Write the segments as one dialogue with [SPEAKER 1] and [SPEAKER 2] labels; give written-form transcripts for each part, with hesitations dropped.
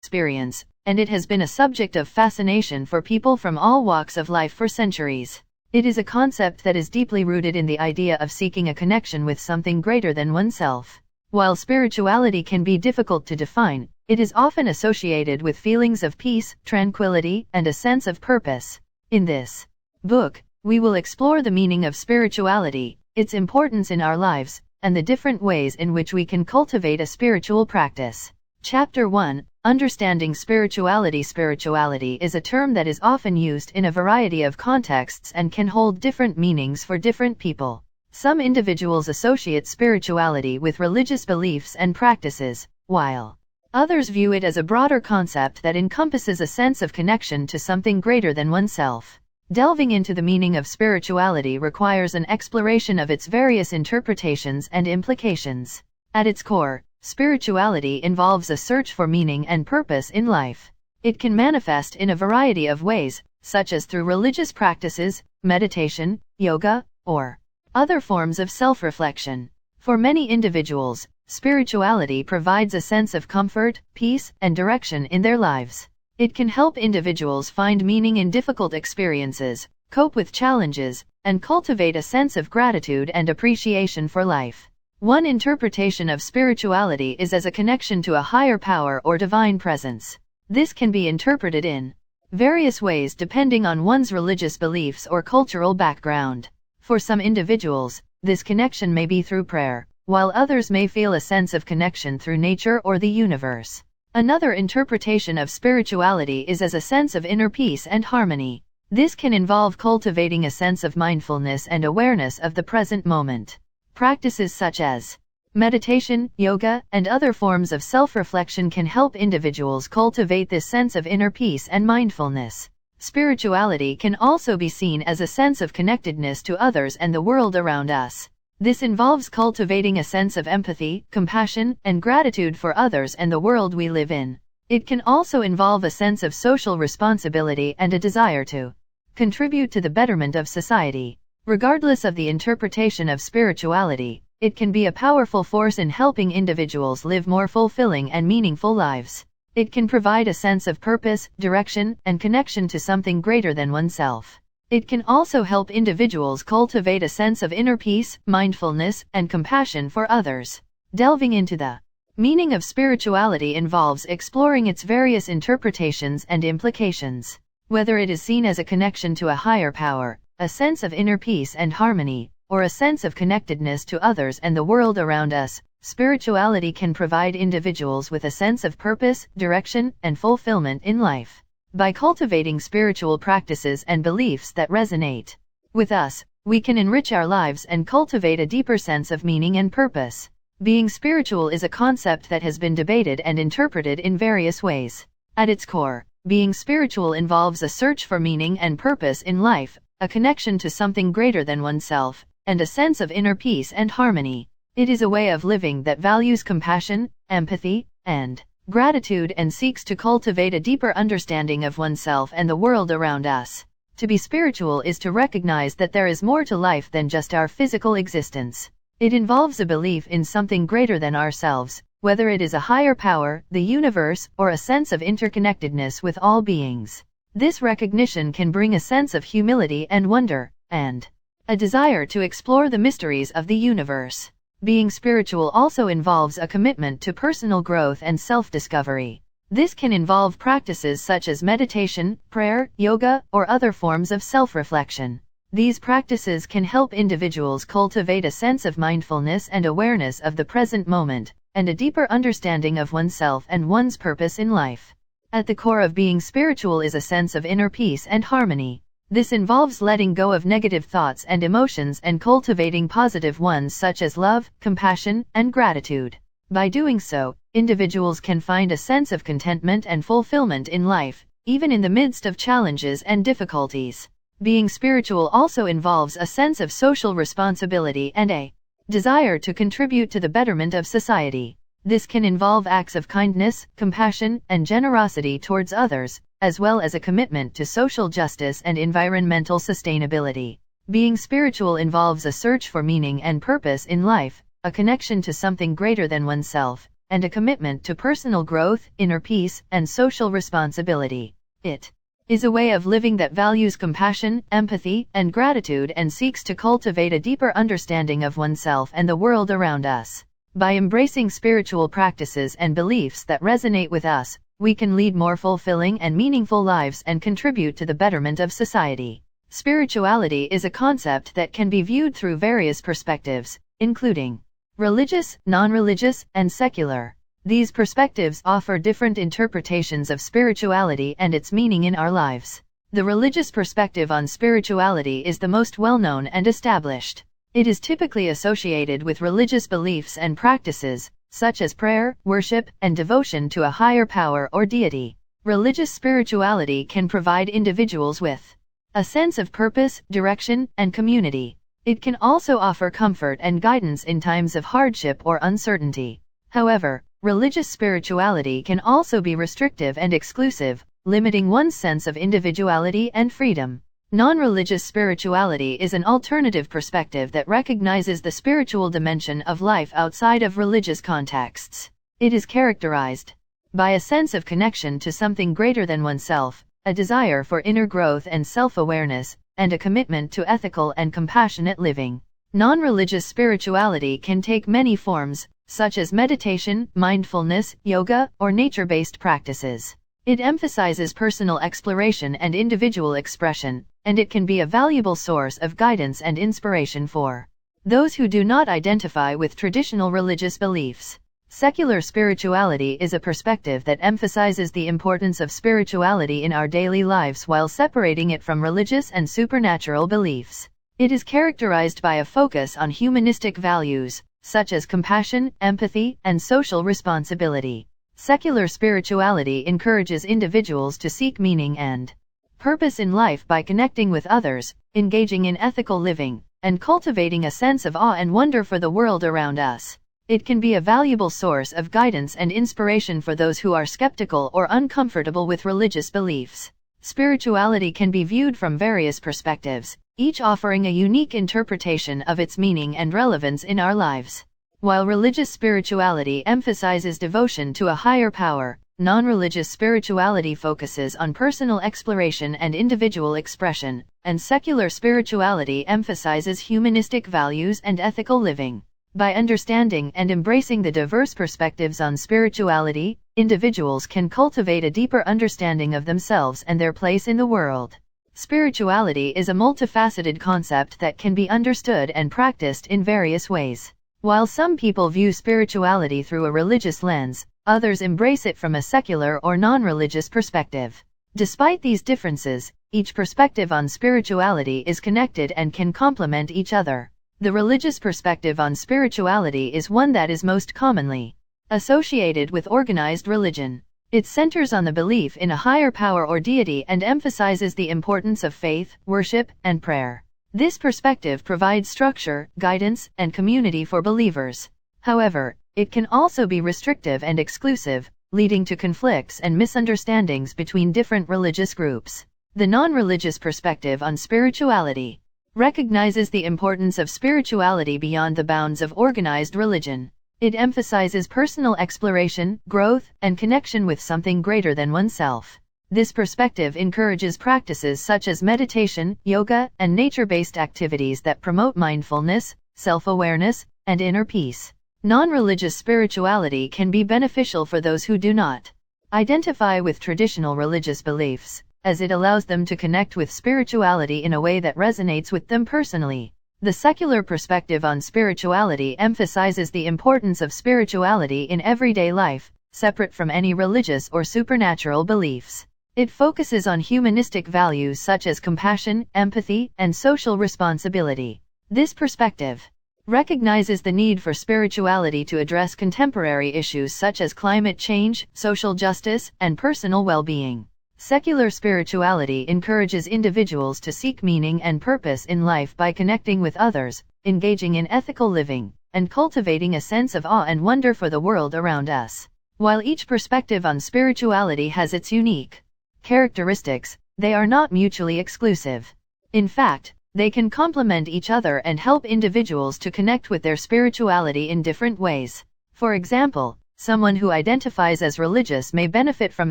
[SPEAKER 1] experience, and it has been a subject of fascination for people from all walks of life for centuries. It is a concept that is deeply rooted in the idea of seeking a connection with something greater than oneself. While spirituality can be difficult to define, it is often associated with feelings of peace, tranquility, and a sense of purpose. In this book, we will explore the meaning of spirituality, its importance in our lives, and the different ways in which we can cultivate a spiritual practice. Chapter 1: Understanding Spirituality. Spirituality is a term that is often used in a variety of contexts and can hold different meanings for different people. Some individuals associate spirituality with religious beliefs and practices, while others view it as a broader concept that encompasses a sense of connection to something greater than oneself. Delving into the meaning of spirituality requires an exploration of its various interpretations and implications. At its core, spirituality involves a search for meaning and purpose in life. It can manifest in a variety of ways, such as through religious practices, meditation, yoga, or other forms of self-reflection. For many individuals, spirituality provides a sense of comfort, peace, and direction in their lives. It can help individuals find meaning in difficult experiences, cope with challenges, and cultivate a sense of gratitude and appreciation for life. One interpretation of spirituality is as a connection to a higher power or divine presence. This can be interpreted in various ways depending on one's religious beliefs or cultural background. For some individuals, this connection may be through prayer, while others may feel a sense of connection through nature or the universe. Another interpretation of spirituality is as a sense of inner peace and harmony. This can involve cultivating a sense of mindfulness and awareness of the present moment. Practices such as meditation, yoga, and other forms of self-reflection can help individuals cultivate this sense of inner peace and mindfulness. Spirituality can also be seen as a sense of connectedness to others and the world around us. This involves cultivating a sense of empathy, compassion, and gratitude for others and the world we live in. It can also involve a sense of social responsibility and a desire to contribute to the betterment of society. Regardless of the interpretation of spirituality, it can be a powerful force in helping individuals live more fulfilling and meaningful lives. It can provide a sense of purpose, direction, and connection to something greater than oneself. It can also help individuals cultivate a sense of inner peace, mindfulness, and compassion for others. Delving into the meaning of spirituality involves exploring its various interpretations and implications. Whether it is seen as a connection to a higher power, a sense of inner peace and harmony, or a sense of connectedness to others and the world around us, spirituality can provide individuals with a sense of purpose, direction, and fulfillment in life. By cultivating spiritual practices and beliefs that resonate with us, we can enrich our lives and cultivate a deeper sense of meaning and purpose. Being spiritual is a concept that has been debated and interpreted in various ways. At its core, being spiritual involves a search for meaning and purpose in life, a connection to something greater than oneself, and a sense of inner peace and harmony. It is a way of living that values compassion, empathy, and gratitude and seeks to cultivate a deeper understanding of oneself and the world around us. To be spiritual is to recognize that there is more to life than just our physical existence. It involves a belief in something greater than ourselves, whether it is a higher power, the universe, or a sense of interconnectedness with all beings. This recognition can bring a sense of humility and wonder, and a desire to explore the mysteries of the universe. Being spiritual also involves a commitment to personal growth and self-discovery. This can involve practices such as meditation, prayer, yoga, or other forms of self-reflection. These practices can help individuals cultivate a sense of mindfulness and awareness of the present moment, and a deeper understanding of oneself and one's purpose in life. At the core of being spiritual is a sense of inner peace and harmony. This involves letting go of negative thoughts and emotions and cultivating positive ones such as love, compassion, and gratitude. By doing so, individuals can find a sense of contentment and fulfillment in life, even in the midst of challenges and difficulties. Being spiritual also involves a sense of social responsibility and a desire to contribute to the betterment of society. This can involve acts of kindness, compassion, and generosity towards others, as well as a commitment to social justice and environmental sustainability. Being spiritual involves a search for meaning and purpose in life, a connection to something greater than oneself, and a commitment to personal growth, inner peace, and social responsibility. It is a way of living that values compassion, empathy, and gratitude and seeks to cultivate a deeper understanding of oneself and the world around us. By embracing spiritual practices and beliefs that resonate with us, we can lead more fulfilling and meaningful lives and contribute to the betterment of society. Spirituality is a concept that can be viewed through various perspectives, including religious, non-religious, and secular. These perspectives offer different interpretations of spirituality and its meaning in our lives. The religious perspective on spirituality is the most well-known and established. It is typically associated with religious beliefs and practices, such as prayer, worship, and devotion to a higher power or deity. Religious spirituality can provide individuals with a sense of purpose, direction, and community. It can also offer comfort and guidance in times of hardship or uncertainty. However, religious spirituality can also be restrictive and exclusive, limiting one's sense of individuality and freedom. Non-religious spirituality is an alternative perspective that recognizes the spiritual dimension of life outside of religious contexts. It is characterized by a sense of connection to something greater than oneself, a desire for inner growth and self-awareness, and a commitment to ethical and compassionate living. Non-religious spirituality can take many forms, such as meditation, mindfulness, yoga, or nature-based practices. It emphasizes personal exploration and individual expression, and it can be a valuable source of guidance and inspiration for those who do not identify with traditional religious beliefs. Secular spirituality is a perspective that emphasizes the importance of spirituality in our daily lives while separating it from religious and supernatural beliefs. It is characterized by a focus on humanistic values, such as compassion, empathy, and social responsibility. Secular spirituality encourages individuals to seek meaning and purpose in life by connecting with others, engaging in ethical living, and cultivating a sense of awe and wonder for the world around us. It can be a valuable source of guidance and inspiration for those who are skeptical or uncomfortable with religious beliefs. Spirituality can be viewed from various perspectives, each offering a unique interpretation of its meaning and relevance in our lives. While religious spirituality emphasizes devotion to a higher power, non-religious spirituality focuses on personal exploration and individual expression, and secular spirituality emphasizes humanistic values and ethical living. By understanding and embracing the diverse perspectives on spirituality, individuals can cultivate a deeper understanding of themselves and their place in the world. Spirituality is a multifaceted concept that can be understood and practiced in various ways. While some people view spirituality through a religious lens, others embrace it from a secular or non-religious perspective. Despite these differences, each perspective on spirituality is connected and can complement each other. The religious perspective on spirituality is one that is most commonly associated with organized religion. It centers on the belief in a higher power or deity and emphasizes the importance of faith, worship, and prayer. This perspective provides structure, guidance, and community for believers. However, it can also be restrictive and exclusive, leading to conflicts and misunderstandings between different religious groups. The non-religious perspective on spirituality recognizes the importance of spirituality beyond the bounds of organized religion. It emphasizes personal exploration, growth, and connection with something greater than oneself. This perspective encourages practices such as meditation, yoga, and nature-based activities that promote mindfulness, self-awareness, and inner peace. Non-religious spirituality can be beneficial for those who do not identify with traditional religious beliefs, as it allows them to connect with spirituality in a way that resonates with them personally. The secular perspective on spirituality emphasizes the importance of spirituality in everyday life, separate from any religious or supernatural beliefs. It focuses on humanistic values such as compassion, empathy, and social responsibility. This perspective recognizes the need for spirituality to address contemporary issues such as climate change, social justice, and personal well-being. Secular spirituality encourages individuals to seek meaning and purpose in life by connecting with others, engaging in ethical living, and cultivating a sense of awe and wonder for the world around us. While each perspective on spirituality has its unique characteristics, they are not mutually exclusive. In fact, they can complement each other and help individuals to connect with their spirituality in different ways. For example, Someone who identifies as religious may benefit from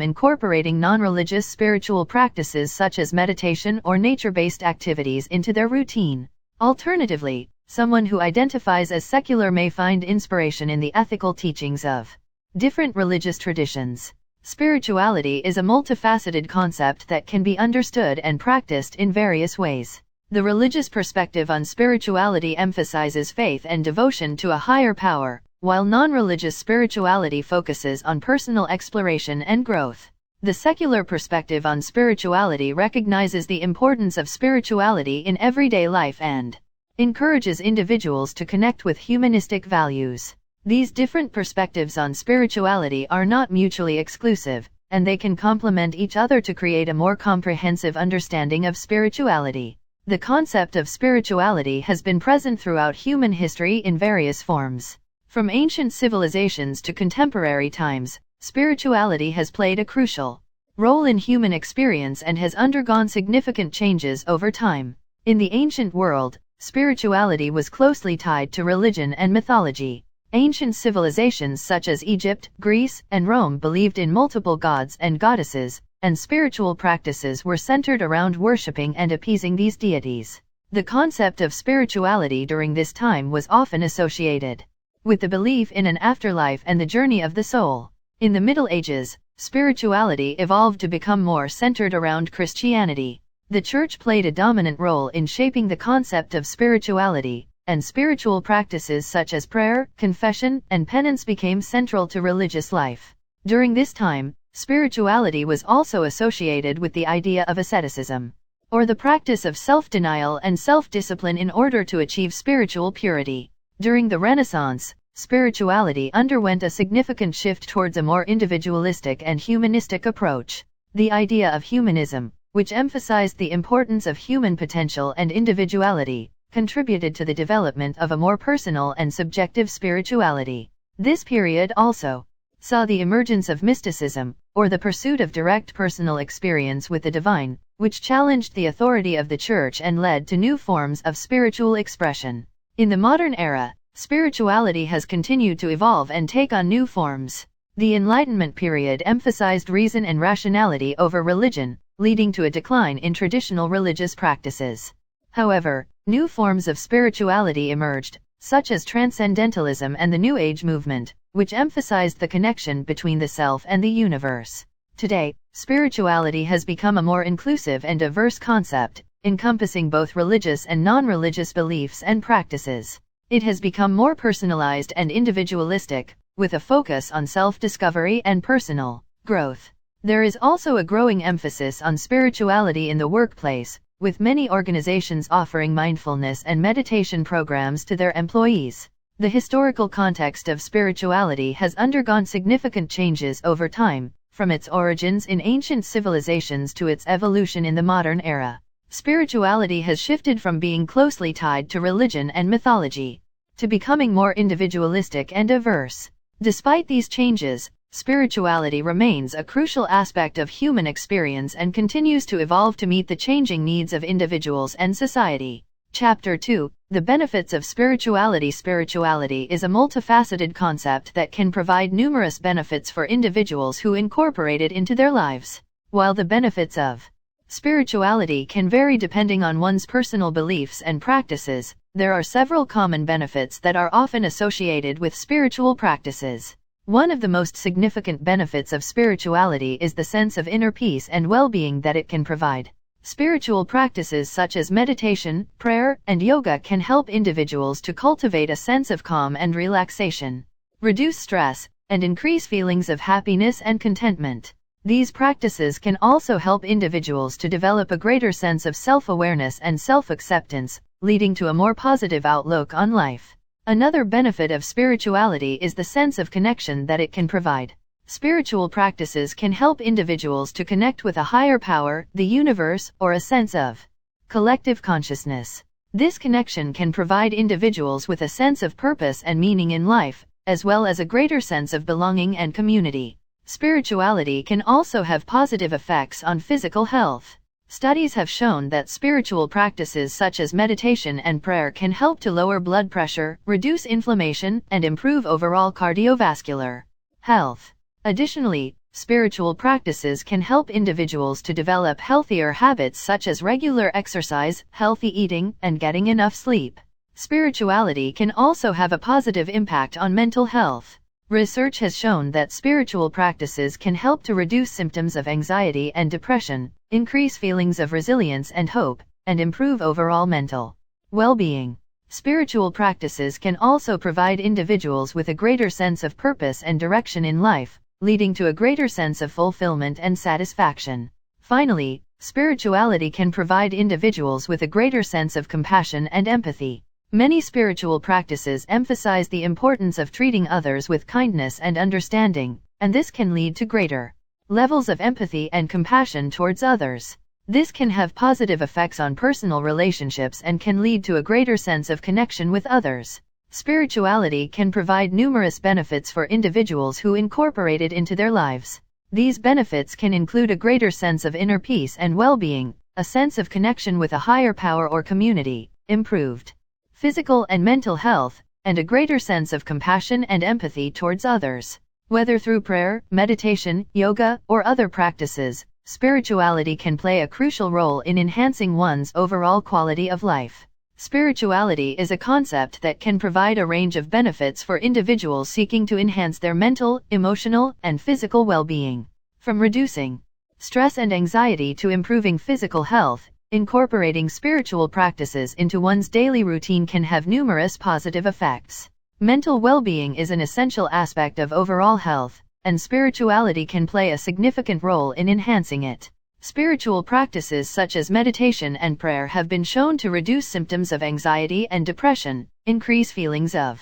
[SPEAKER 1] incorporating non-religious spiritual practices such as meditation or nature-based activities into their routine. Alternatively, someone who identifies as secular may find inspiration in the ethical teachings of different religious traditions. Spirituality is a multifaceted concept that can be understood and practiced in various ways. The religious perspective on spirituality emphasizes faith and devotion to a higher power, while non-religious spirituality focuses on personal exploration and growth. The secular perspective on spirituality recognizes the importance of spirituality in everyday life and encourages individuals to connect with humanistic values. These different perspectives on spirituality are not mutually exclusive, and they can complement each other to create a more comprehensive understanding of spirituality. The concept of spirituality has been present throughout human history in various forms. From ancient civilizations to contemporary times, spirituality has played a crucial role in human experience and has undergone significant changes over time. In the ancient world, spirituality was closely tied to religion and mythology. Ancient civilizations such as Egypt, Greece, and Rome believed in multiple gods and goddesses, and spiritual practices were centered around worshipping and appeasing these deities. The concept of spirituality during this time was often associated with the belief in an afterlife and the journey of the soul. In the Middle Ages, spirituality evolved to become more centered around Christianity. The Church played a dominant role in shaping the concept of spirituality, and spiritual practices such as prayer, confession, and penance became central to religious life. During this time, spirituality was also associated with the idea of asceticism, or the practice of self-denial and self-discipline in order to achieve spiritual purity. During the Renaissance, spirituality underwent a significant shift towards a more individualistic and humanistic approach. The idea of humanism, which emphasized the importance of human potential and individuality, contributed to the development of a more personal and subjective spirituality. This period also saw the emergence of mysticism, or the pursuit of direct personal experience with the divine, which challenged the authority of the Church and led to new forms of spiritual expression. In the modern era, spirituality has continued to evolve and take on new forms. The Enlightenment period emphasized reason and rationality over religion, leading to a decline in traditional religious practices. However, new forms of spirituality emerged, such as transcendentalism and the New Age movement, which emphasized the connection between the self and the universe. Today, spirituality has become a more inclusive and diverse concept, encompassing both religious and non-religious beliefs and practices. It has become more personalized and individualistic, with a focus on self-discovery and personal growth. There is also a growing emphasis on spirituality in the workplace, with many organizations offering mindfulness and meditation programs to their employees. The historical context of spirituality has undergone significant changes over time, from its origins in ancient civilizations to its evolution in the modern era. Spirituality has shifted from being closely tied to religion and mythology to becoming more individualistic and diverse. Despite these changes, spirituality remains a crucial aspect of human experience and continues to evolve to meet the changing needs of individuals and society. Chapter 2: The Benefits of Spirituality. Spirituality is a multifaceted concept that can provide numerous benefits for individuals who incorporate it into their lives. While the benefits of spirituality can vary depending on one's personal beliefs and practices, there are several common benefits that are often associated with spiritual practices. One of the most significant benefits of spirituality is the sense of inner peace and well-being that it can provide. Spiritual practices such as meditation, prayer, and yoga can help individuals to cultivate a sense of calm and relaxation, reduce stress, and increase feelings of happiness and contentment. These practices can also help individuals to develop a greater sense of self-awareness and self-acceptance, leading to a more positive outlook on life. Another benefit of spirituality is the sense of connection that it can provide. Spiritual practices can help individuals to connect with a higher power, the universe, or a sense of collective consciousness. This connection can provide individuals with a sense of purpose and meaning in life, as well as a greater sense of belonging and community. Spirituality can also have positive effects on physical health. Studies have shown that spiritual practices such as meditation and prayer can help to lower blood pressure, reduce inflammation, and improve overall cardiovascular health. Additionally, spiritual practices can help individuals to develop healthier habits such as regular exercise, healthy eating, and getting enough sleep. Spirituality can also have a positive impact on mental health. Research has shown that spiritual practices can help to reduce symptoms of anxiety and depression, increase feelings of resilience and hope, and improve overall mental well-being. Spiritual practices can also provide individuals with a greater sense of purpose and direction in life, leading to a greater sense of fulfillment and satisfaction. Finally, spirituality can provide individuals with a greater sense of compassion and empathy. Many spiritual practices emphasize the importance of treating others with kindness and understanding, and this can lead to greater levels of empathy and compassion towards others. This can have positive effects on personal relationships and can lead to a greater sense of connection with others. Spirituality can provide numerous benefits for individuals who incorporate it into their lives. These benefits can include a greater sense of inner peace and well-being, a sense of connection with a higher power or community, improved physical and mental health, and a greater sense of compassion and empathy towards others. Whether through prayer, meditation, yoga, or other practices, spirituality can play a crucial role in enhancing one's overall quality of life. Spirituality is a concept that can provide a range of benefits for individuals seeking to enhance their mental, emotional, and physical well-being. From reducing stress and anxiety to improving physical health, incorporating spiritual practices into one's daily routine can have numerous positive effects. Mental well-being is an essential aspect of overall health, and spirituality can play a significant role in enhancing it. Spiritual practices such as meditation and prayer have been shown to reduce symptoms of anxiety and depression, increase feelings of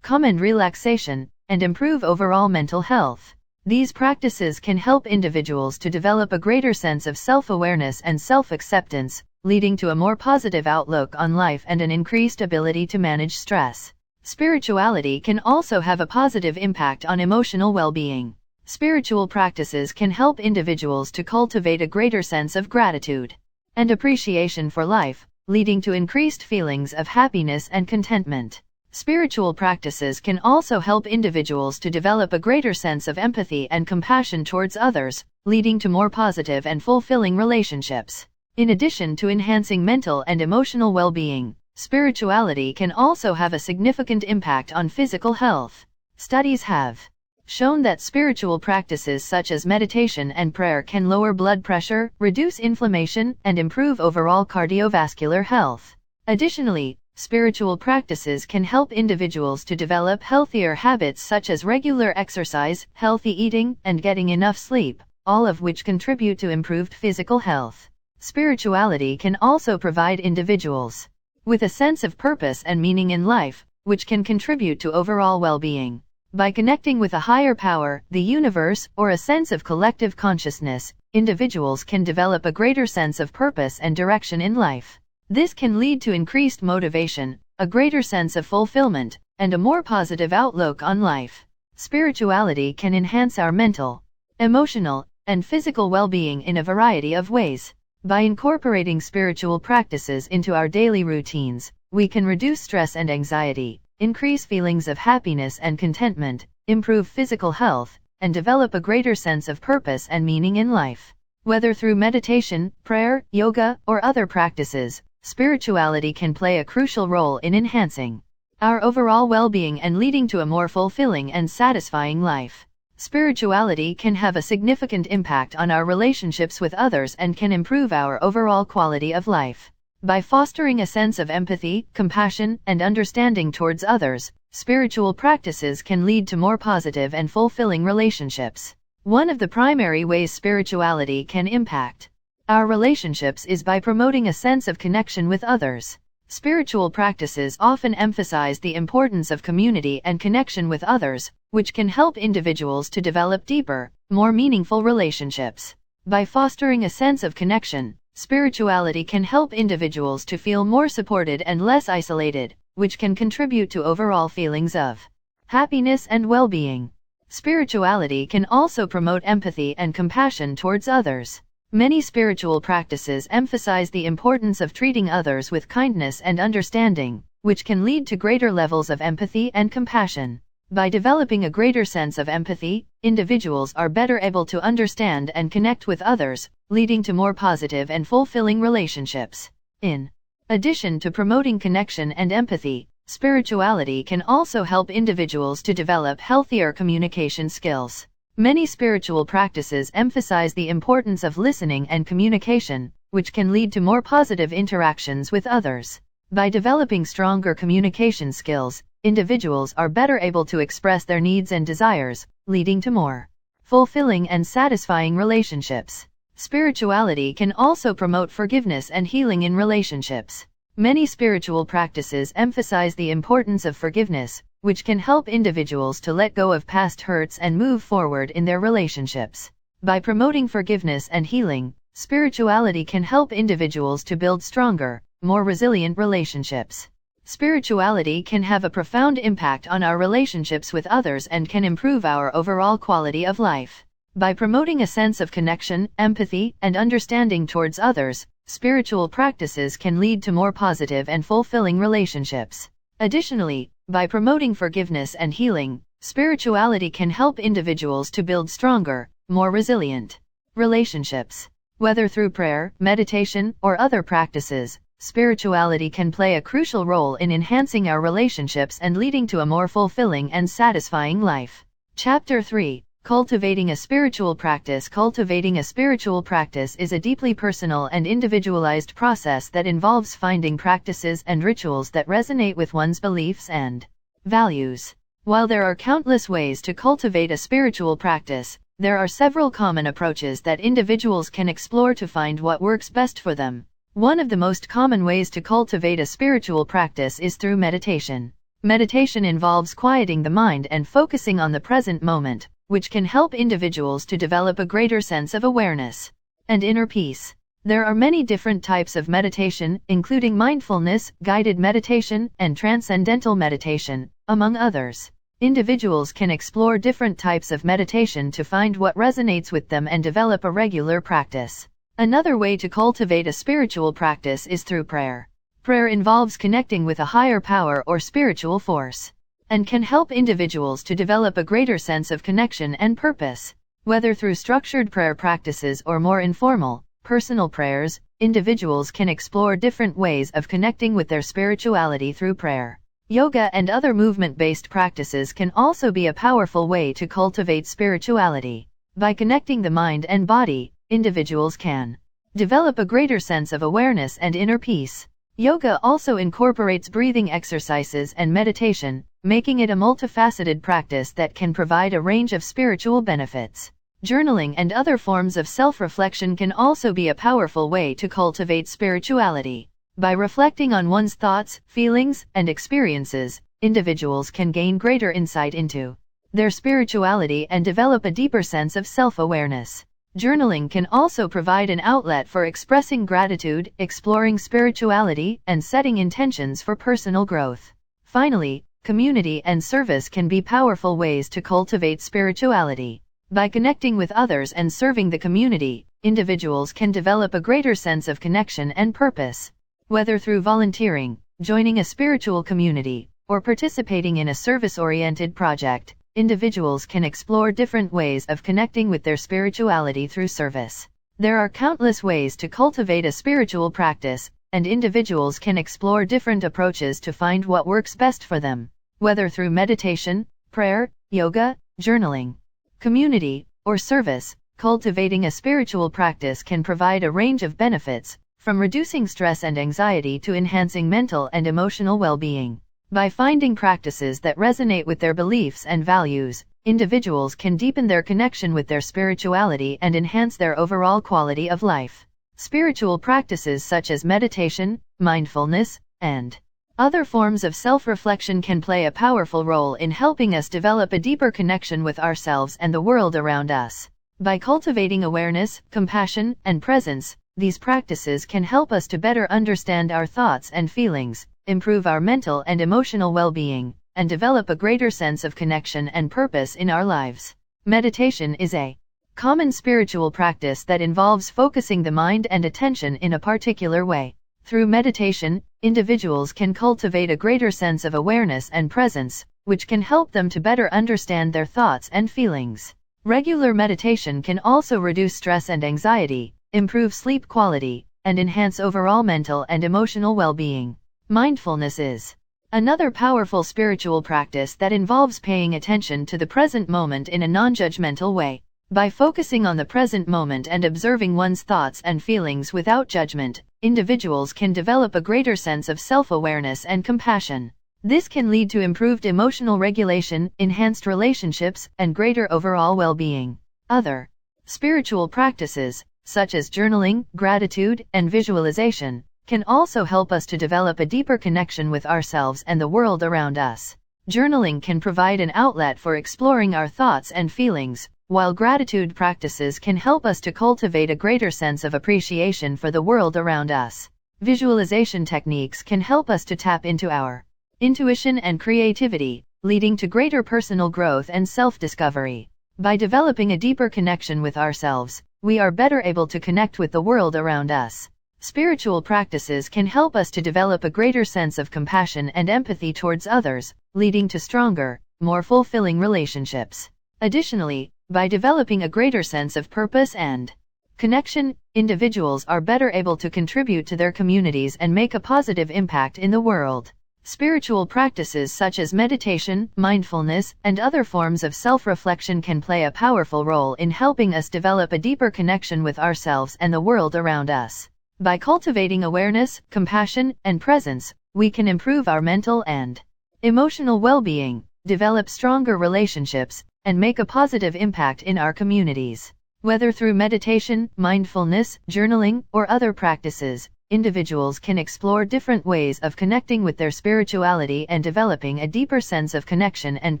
[SPEAKER 1] calm and relaxation, and improve overall mental health. These practices can help individuals to develop a greater sense of self-awareness and self-acceptance, leading to a more positive outlook on life and an increased ability to manage stress. Spirituality can also have a positive impact on emotional well-being. Spiritual practices can help individuals to cultivate a greater sense of gratitude and appreciation for life, leading to increased feelings of happiness and contentment. Spiritual practices can also help individuals to develop a greater sense of empathy and compassion towards others, leading to more positive and fulfilling relationships. In addition to enhancing mental and emotional well-being, spirituality can also have a significant impact on physical health. Studies have shown that spiritual practices such as meditation and prayer can lower blood pressure, reduce inflammation, and improve overall cardiovascular health. Additionally, spiritual practices can help individuals to develop healthier habits such as regular exercise, healthy eating, and getting enough sleep, all of which contribute to improved physical health. Spirituality can also provide individuals with a sense of purpose and meaning in life, which can contribute to overall well-being. By connecting with a higher power, the universe, or a sense of collective consciousness, individuals can develop a greater sense of purpose and direction in life. This can lead to increased motivation, a greater sense of fulfillment, and a more positive outlook on life. Spirituality can enhance our mental, emotional, and physical well-being in a variety of ways. By incorporating spiritual practices into our daily routines, we can reduce stress and anxiety, increase feelings of happiness and contentment, improve physical health, and develop a greater sense of purpose and meaning in life. Whether through meditation, prayer, yoga, or other practices, spirituality can play a crucial role in enhancing our overall well-being and leading to a more fulfilling and satisfying life. Spirituality can have a significant impact on our relationships with others and can improve our overall quality of life. By fostering a sense of empathy, compassion, and understanding towards others, spiritual practices can lead to more positive and fulfilling relationships. One of the primary ways spirituality can impact our relationships is by promoting a sense of connection with others. Spiritual practices often emphasize the importance of community and connection with others, which can help individuals to develop deeper, more meaningful relationships. By fostering a sense of connection, spirituality can help individuals to feel more supported and less isolated, which can contribute to overall feelings of happiness and well-being. Spirituality can also promote empathy and compassion towards others. Many spiritual practices emphasize the importance of treating others with kindness and understanding, which can lead to greater levels of empathy and compassion. By developing a greater sense of empathy, individuals are better able to understand and connect with others, leading to more positive and fulfilling relationships. In addition to promoting connection and empathy, spirituality can also help individuals to develop healthier communication skills. Many spiritual practices emphasize the importance of listening and communication, which can lead to more positive interactions with others. By developing stronger communication skills, individuals are better able to express their needs and desires, leading to more fulfilling and satisfying relationships. Spirituality can also promote forgiveness and healing in relationships. Many spiritual practices emphasize the importance of forgiveness, which can help individuals to let go of past hurts and move forward in their relationships. By promoting forgiveness and healing, spirituality can help individuals to build stronger, more resilient relationships. Spirituality can have a profound impact on our relationships with others and can improve our overall quality of life. By promoting a sense of connection, empathy, and understanding towards others, spiritual practices can lead to more positive and fulfilling relationships. Additionally, by promoting forgiveness and healing, spirituality can help individuals to build stronger, more resilient relationships. Whether through prayer, meditation, or other practices, spirituality can play a crucial role in enhancing our relationships and leading to a more fulfilling and satisfying life. Chapter 3: Cultivating a Spiritual Practice. Cultivating a spiritual practice is a deeply personal and individualized process that involves finding practices and rituals that resonate with one's beliefs and values. While there are countless ways to cultivate a spiritual practice, there are several common approaches that individuals can explore to find what works best for them. One of the most common ways to cultivate a spiritual practice is through meditation. Meditation involves quieting the mind and focusing on the present moment, which can help individuals to develop a greater sense of awareness and inner peace. There are many different types of meditation, including mindfulness, guided meditation, and transcendental meditation, among others. Individuals can explore different types of meditation to find what resonates with them and develop a regular practice. Another way to cultivate a spiritual practice is through prayer. Prayer involves connecting with a higher power or spiritual force, and can help individuals to develop a greater sense of connection and purpose. Whether through structured prayer practices or more informal, personal prayers, individuals can explore different ways of connecting with their spirituality through prayer. Yoga and other movement-based practices can also be a powerful way to cultivate spirituality. By connecting the mind and body, individuals can develop a greater sense of awareness and inner peace. Yoga also incorporates breathing exercises and meditation, making it a multifaceted practice that can provide a range of spiritual benefits. Journaling and other forms of self-reflection can also be a powerful way to cultivate spirituality. By reflecting on one's thoughts, feelings, and experiences, individuals can gain greater insight into their spirituality and develop a deeper sense of self-awareness. Journaling can also provide an outlet for expressing gratitude, exploring spirituality, and setting intentions for personal growth. Finally, community and service can be powerful ways to cultivate spirituality. By connecting with others and serving the community, individuals can develop a greater sense of connection and purpose. Whether through volunteering, joining a spiritual community, or participating in a service-oriented project, individuals can explore different ways of connecting with their spirituality through service. There are countless ways to cultivate a spiritual practice, and individuals can explore different approaches to find what works best for them. Whether through meditation, prayer, yoga, journaling, community, or service, cultivating a spiritual practice can provide a range of benefits, from reducing stress and anxiety to enhancing mental and emotional well-being. By finding practices that resonate with their beliefs and values, individuals can deepen their connection with their spirituality and enhance their overall quality of life. Spiritual practices such as meditation, mindfulness, and other forms of self-reflection can play a powerful role in helping us develop a deeper connection with ourselves and the world around us. By cultivating awareness, compassion, and presence, these practices can help us to better understand our thoughts and feelings, improve our mental and emotional well-being, and develop a greater sense of connection and purpose in our lives. Meditation is a common spiritual practice that involves focusing the mind and attention in a particular way. Through meditation, individuals can cultivate a greater sense of awareness and presence, which can help them to better understand their thoughts and feelings. Regular meditation can also reduce stress and anxiety, improve sleep quality, and enhance overall mental and emotional well-being. Mindfulness is another powerful spiritual practice that involves paying attention to the present moment in a non-judgmental way. By focusing on the present moment and observing one's thoughts and feelings without judgment, individuals can develop a greater sense of self-awareness and compassion. This can lead to improved emotional regulation, enhanced relationships, and greater overall well-being. Other spiritual practices, such as journaling, gratitude, and visualization, can also help us to develop a deeper connection with ourselves and the world around us. Journaling can provide an outlet for exploring our thoughts and feelings, while gratitude practices can help us to cultivate a greater sense of appreciation for the world around us. Visualization techniques can help us to tap into our intuition and creativity, leading to greater personal growth and self-discovery. By developing a deeper connection with ourselves, we are better able to connect with the world around us. Spiritual practices can help us to develop a greater sense of compassion and empathy towards others, leading to stronger, more fulfilling relationships. Additionally, by developing a greater sense of purpose and connection, individuals are better able to contribute to their communities and make a positive impact in the world. Spiritual practices such as meditation, mindfulness, and other forms of self-reflection can play a powerful role in helping us develop a deeper connection with ourselves and the world around us. By cultivating awareness, compassion, and presence, we can improve our mental and emotional well-being, develop stronger relationships, and make a positive impact in our communities. Whether through meditation, mindfulness, journaling, or other practices, individuals can explore different ways of connecting with their spirituality and developing a deeper sense of connection and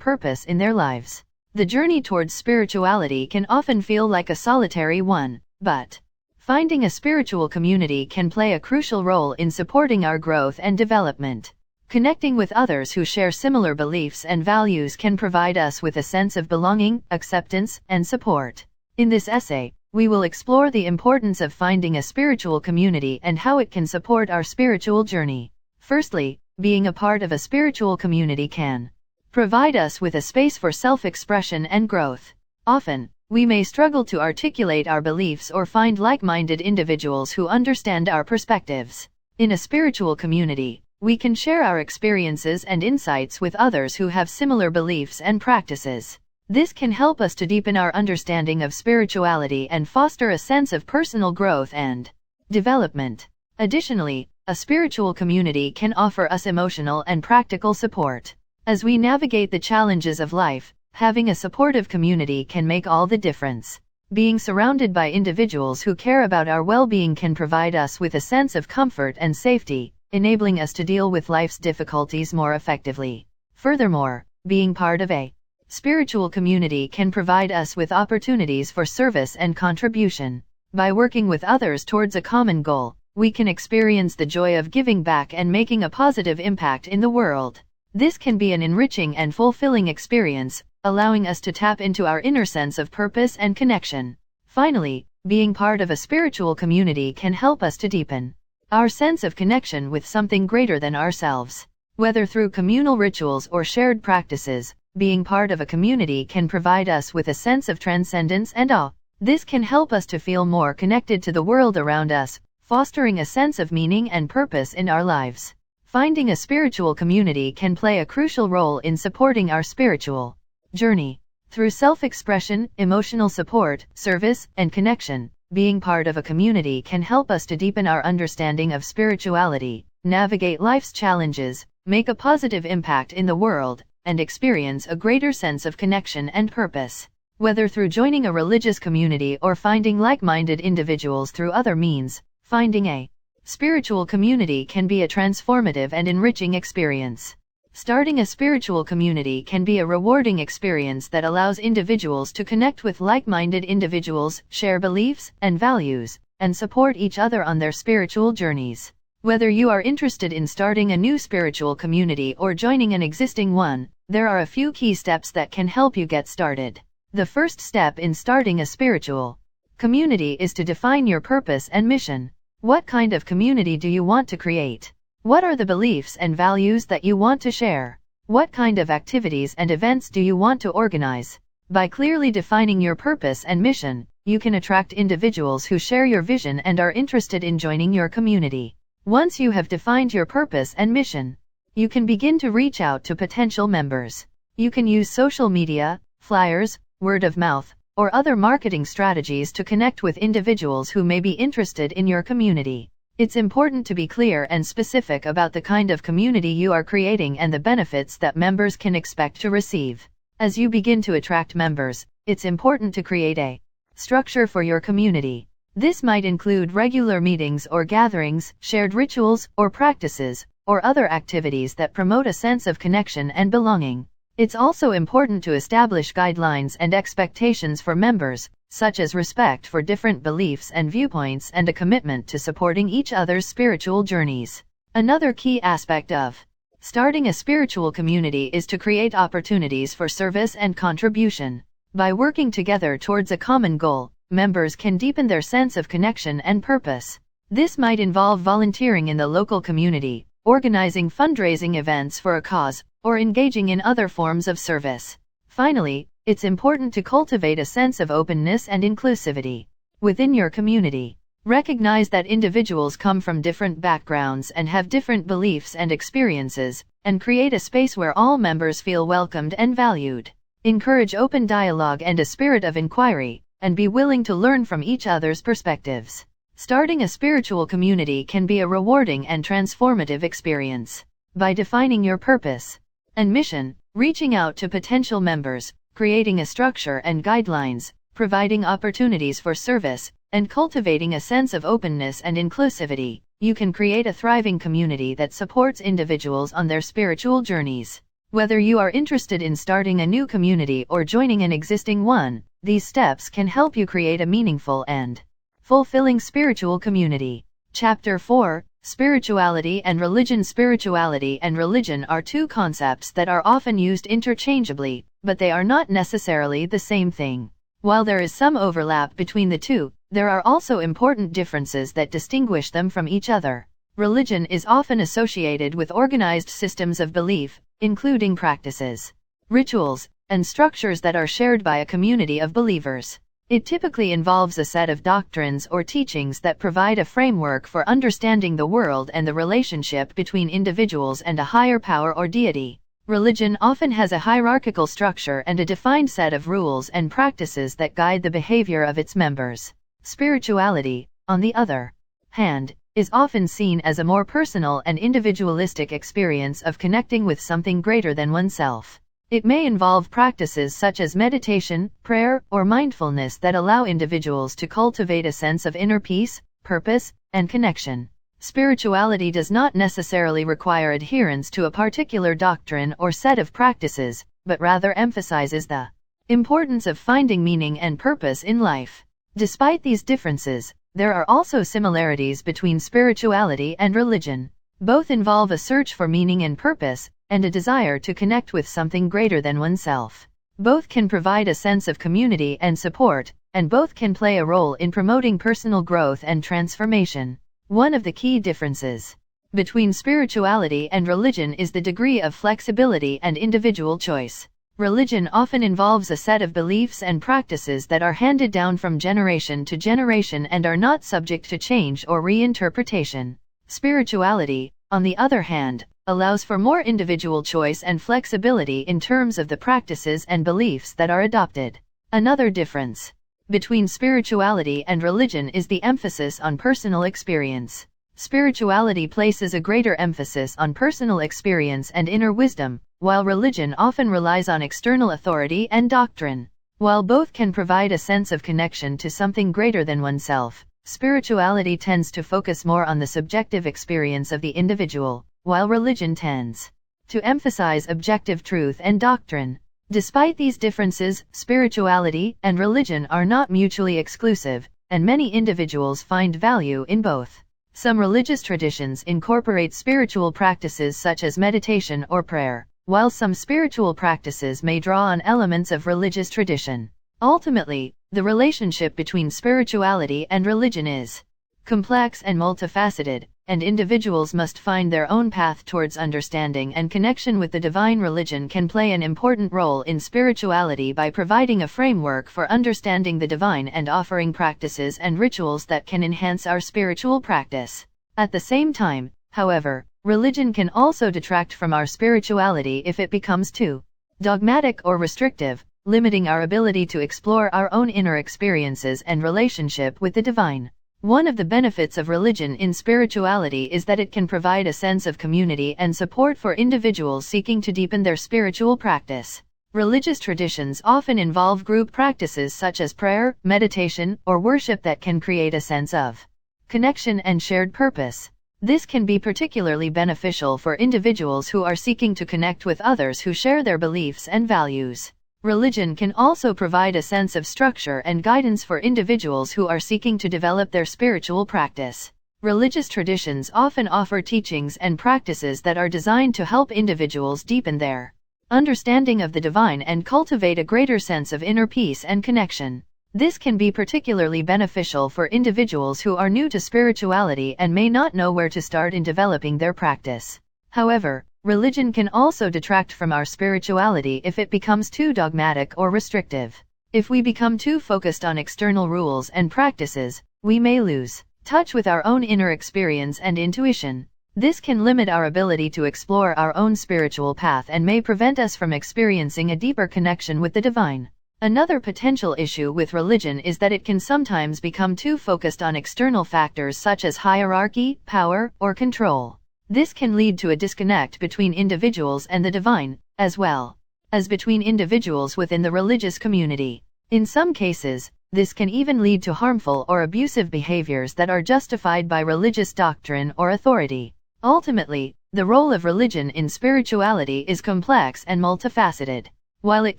[SPEAKER 1] purpose in their lives. The journey towards spirituality can often feel like a solitary one, but finding a spiritual community can play a crucial role in supporting our growth and development. Connecting with others who share similar beliefs and values can provide us with a sense of belonging, acceptance, and support. In this essay, we will explore the importance of finding a spiritual community and how it can support our spiritual journey. Firstly, being a part of a spiritual community can provide us with a space for self-expression and growth. Often, we may struggle to articulate our beliefs or find like-minded individuals who understand our perspectives. In a spiritual community, we can share our experiences and insights with others who have similar beliefs and practices. This can help us to deepen our understanding of spirituality and foster a sense of personal growth and development. Additionally, a spiritual community can offer us emotional and practical support. As we navigate the challenges of life, having a supportive community can make all the difference. Being surrounded by individuals who care about our well-being can provide us with a sense of comfort and safety, enabling us to deal with life's difficulties more effectively. Furthermore, being part of a spiritual community can provide us with opportunities for service and contribution. By working with others towards a common goal, we can experience the joy of giving back and making a positive impact in the world. This can be an enriching and fulfilling experience, allowing us to tap into our inner sense of purpose and connection. Finally, being part of a spiritual community can help us to deepen our sense of connection with something greater than ourselves. Whether through communal rituals or shared practices, being part of a community can provide us with a sense of transcendence and awe. This can help us to feel more connected to the world around us, fostering a sense of meaning and purpose in our lives. Finding a spiritual community can play a crucial role in supporting our spiritual journey. Through self-expression, emotional support, service, and connection, being part of a community can help us to deepen our understanding of spirituality, navigate life's challenges, make a positive impact in the world, and experience a greater sense of connection and purpose. Whether through joining a religious community or finding like-minded individuals through other means, finding a spiritual community can be a transformative and enriching experience. Starting a spiritual community can be a rewarding experience that allows individuals to connect with like-minded individuals, share beliefs and values, and support each other on their spiritual journeys. Whether you are interested in starting a new spiritual community or joining an existing one, there are a few key steps that can help you get started. The first step in starting a spiritual community is to define your purpose and mission. What kind of community do you want to create? What are the beliefs and values that you want to share? What kind of activities and events do you want to organize? By clearly defining your purpose and mission, you can attract individuals who share your vision and are interested in joining your community. Once you have defined your purpose and mission, you can begin to reach out to potential members. You can use social media, flyers, word of mouth, or other marketing strategies to connect with individuals who may be interested in your community. It's important to be clear and specific about the kind of community you are creating and the benefits that members can expect to receive. As you begin to attract members, it's important to create a structure for your community. This might include regular meetings or gatherings, shared rituals or practices, or other activities that promote a sense of connection and belonging. It's also important to establish guidelines and expectations for members, such as respect for different beliefs and viewpoints and a commitment to supporting each other's spiritual journeys. Another key aspect of starting a spiritual community is to create opportunities for service and contribution. By working together towards a common goal, members can deepen their sense of connection and purpose. This might involve volunteering in the local community, organizing fundraising events for a cause, or engaging in other forms of service. Finally, it's important to cultivate a sense of openness and inclusivity within your community. Recognize that individuals come from different backgrounds and have different beliefs and experiences, and create a space where all members feel welcomed and valued. Encourage open dialogue and a spirit of inquiry, and be willing to learn from each other's perspectives. Starting a spiritual community can be a rewarding and transformative experience. By defining your purpose and mission, reaching out to potential members, creating a structure and guidelines, providing opportunities for service, and cultivating a sense of openness and inclusivity, you can create a thriving community that supports individuals on their spiritual journeys. Whether you are interested in starting a new community or joining an existing one, these steps can help you create a meaningful and fulfilling spiritual community. Chapter 4: Spirituality and Religion. Spirituality and religion are two concepts that are often used interchangeably, but they are not necessarily the same thing. While there is some overlap between the two, there are also important differences that distinguish them from each other. Religion is often associated with organized systems of belief, including practices, rituals, and structures that are shared by a community of believers. It typically involves a set of doctrines or teachings that provide a framework for understanding the world and the relationship between individuals and a higher power or deity. Religion often has a hierarchical structure and a defined set of rules and practices that guide the behavior of its members. Spirituality, on the other hand, is often seen as a more personal and individualistic experience of connecting with something greater than oneself. It may involve practices such as meditation, prayer, or mindfulness that allow individuals to cultivate a sense of inner peace, purpose, and connection. Spirituality does not necessarily require adherence to a particular doctrine or set of practices, but rather emphasizes the importance of finding meaning and purpose in life. Despite these differences, there are also similarities between spirituality and religion. Both involve a search for meaning and purpose, and a desire to connect with something greater than oneself. Both can provide a sense of community and support, and both can play a role in promoting personal growth and transformation. One of the key differences between spirituality and religion is the degree of flexibility and individual choice. Religion often involves a set of beliefs and practices that are handed down from generation to generation and are not subject to change or reinterpretation. Spirituality, on the other hand, allows for more individual choice and flexibility in terms of the practices and beliefs that are adopted. Another difference between spirituality and religion is the emphasis on personal experience. Spirituality places a greater emphasis on personal experience and inner wisdom, while religion often relies on external authority and doctrine. While both can provide a sense of connection to something greater than oneself, spirituality tends to focus more on the subjective experience of the individual, while religion tends to emphasize objective truth and doctrine. Despite these differences, spirituality and religion are not mutually exclusive, and many individuals find value in both. Some religious traditions incorporate spiritual practices such as meditation or prayer, while some spiritual practices may draw on elements of religious tradition. Ultimately, the relationship between spirituality and religion is complex and multifaceted, and individuals must find their own path towards understanding and connection with the divine. Religion can play an important role in spirituality by providing a framework for understanding the divine and offering practices and rituals that can enhance our spiritual practice. At the same time, however, religion can also detract from our spirituality if it becomes too dogmatic or restrictive, limiting our ability to explore our own inner experiences and relationship with the divine. One of the benefits of religion in spirituality is that it can provide a sense of community and support for individuals seeking to deepen their spiritual practice. Religious traditions often involve group practices such as prayer, meditation, or worship that can create a sense of connection and shared purpose. This can be particularly beneficial for individuals who are seeking to connect with others who share their beliefs and values. Religion can also provide a sense of structure and guidance for individuals who are seeking to develop their spiritual practice. Religious traditions often offer teachings and practices that are designed to help individuals deepen their understanding of the divine and cultivate a greater sense of inner peace and connection. This can be particularly beneficial for individuals who are new to spirituality and may not know where to start in developing their practice. However, religion can also detract from our spirituality if it becomes too dogmatic or restrictive. If we become too focused on external rules and practices, we may lose touch with our own inner experience and intuition. This can limit our ability to explore our own spiritual path and may prevent us from experiencing a deeper connection with the divine. Another potential issue with religion is that it can sometimes become too focused on external factors such as hierarchy, power, or control. This can lead to a disconnect between individuals and the divine, as well as between individuals within the religious community. In some cases, this can even lead to harmful or abusive behaviors that are justified by religious doctrine or authority. Ultimately, the role of religion in spirituality is complex and multifaceted. While it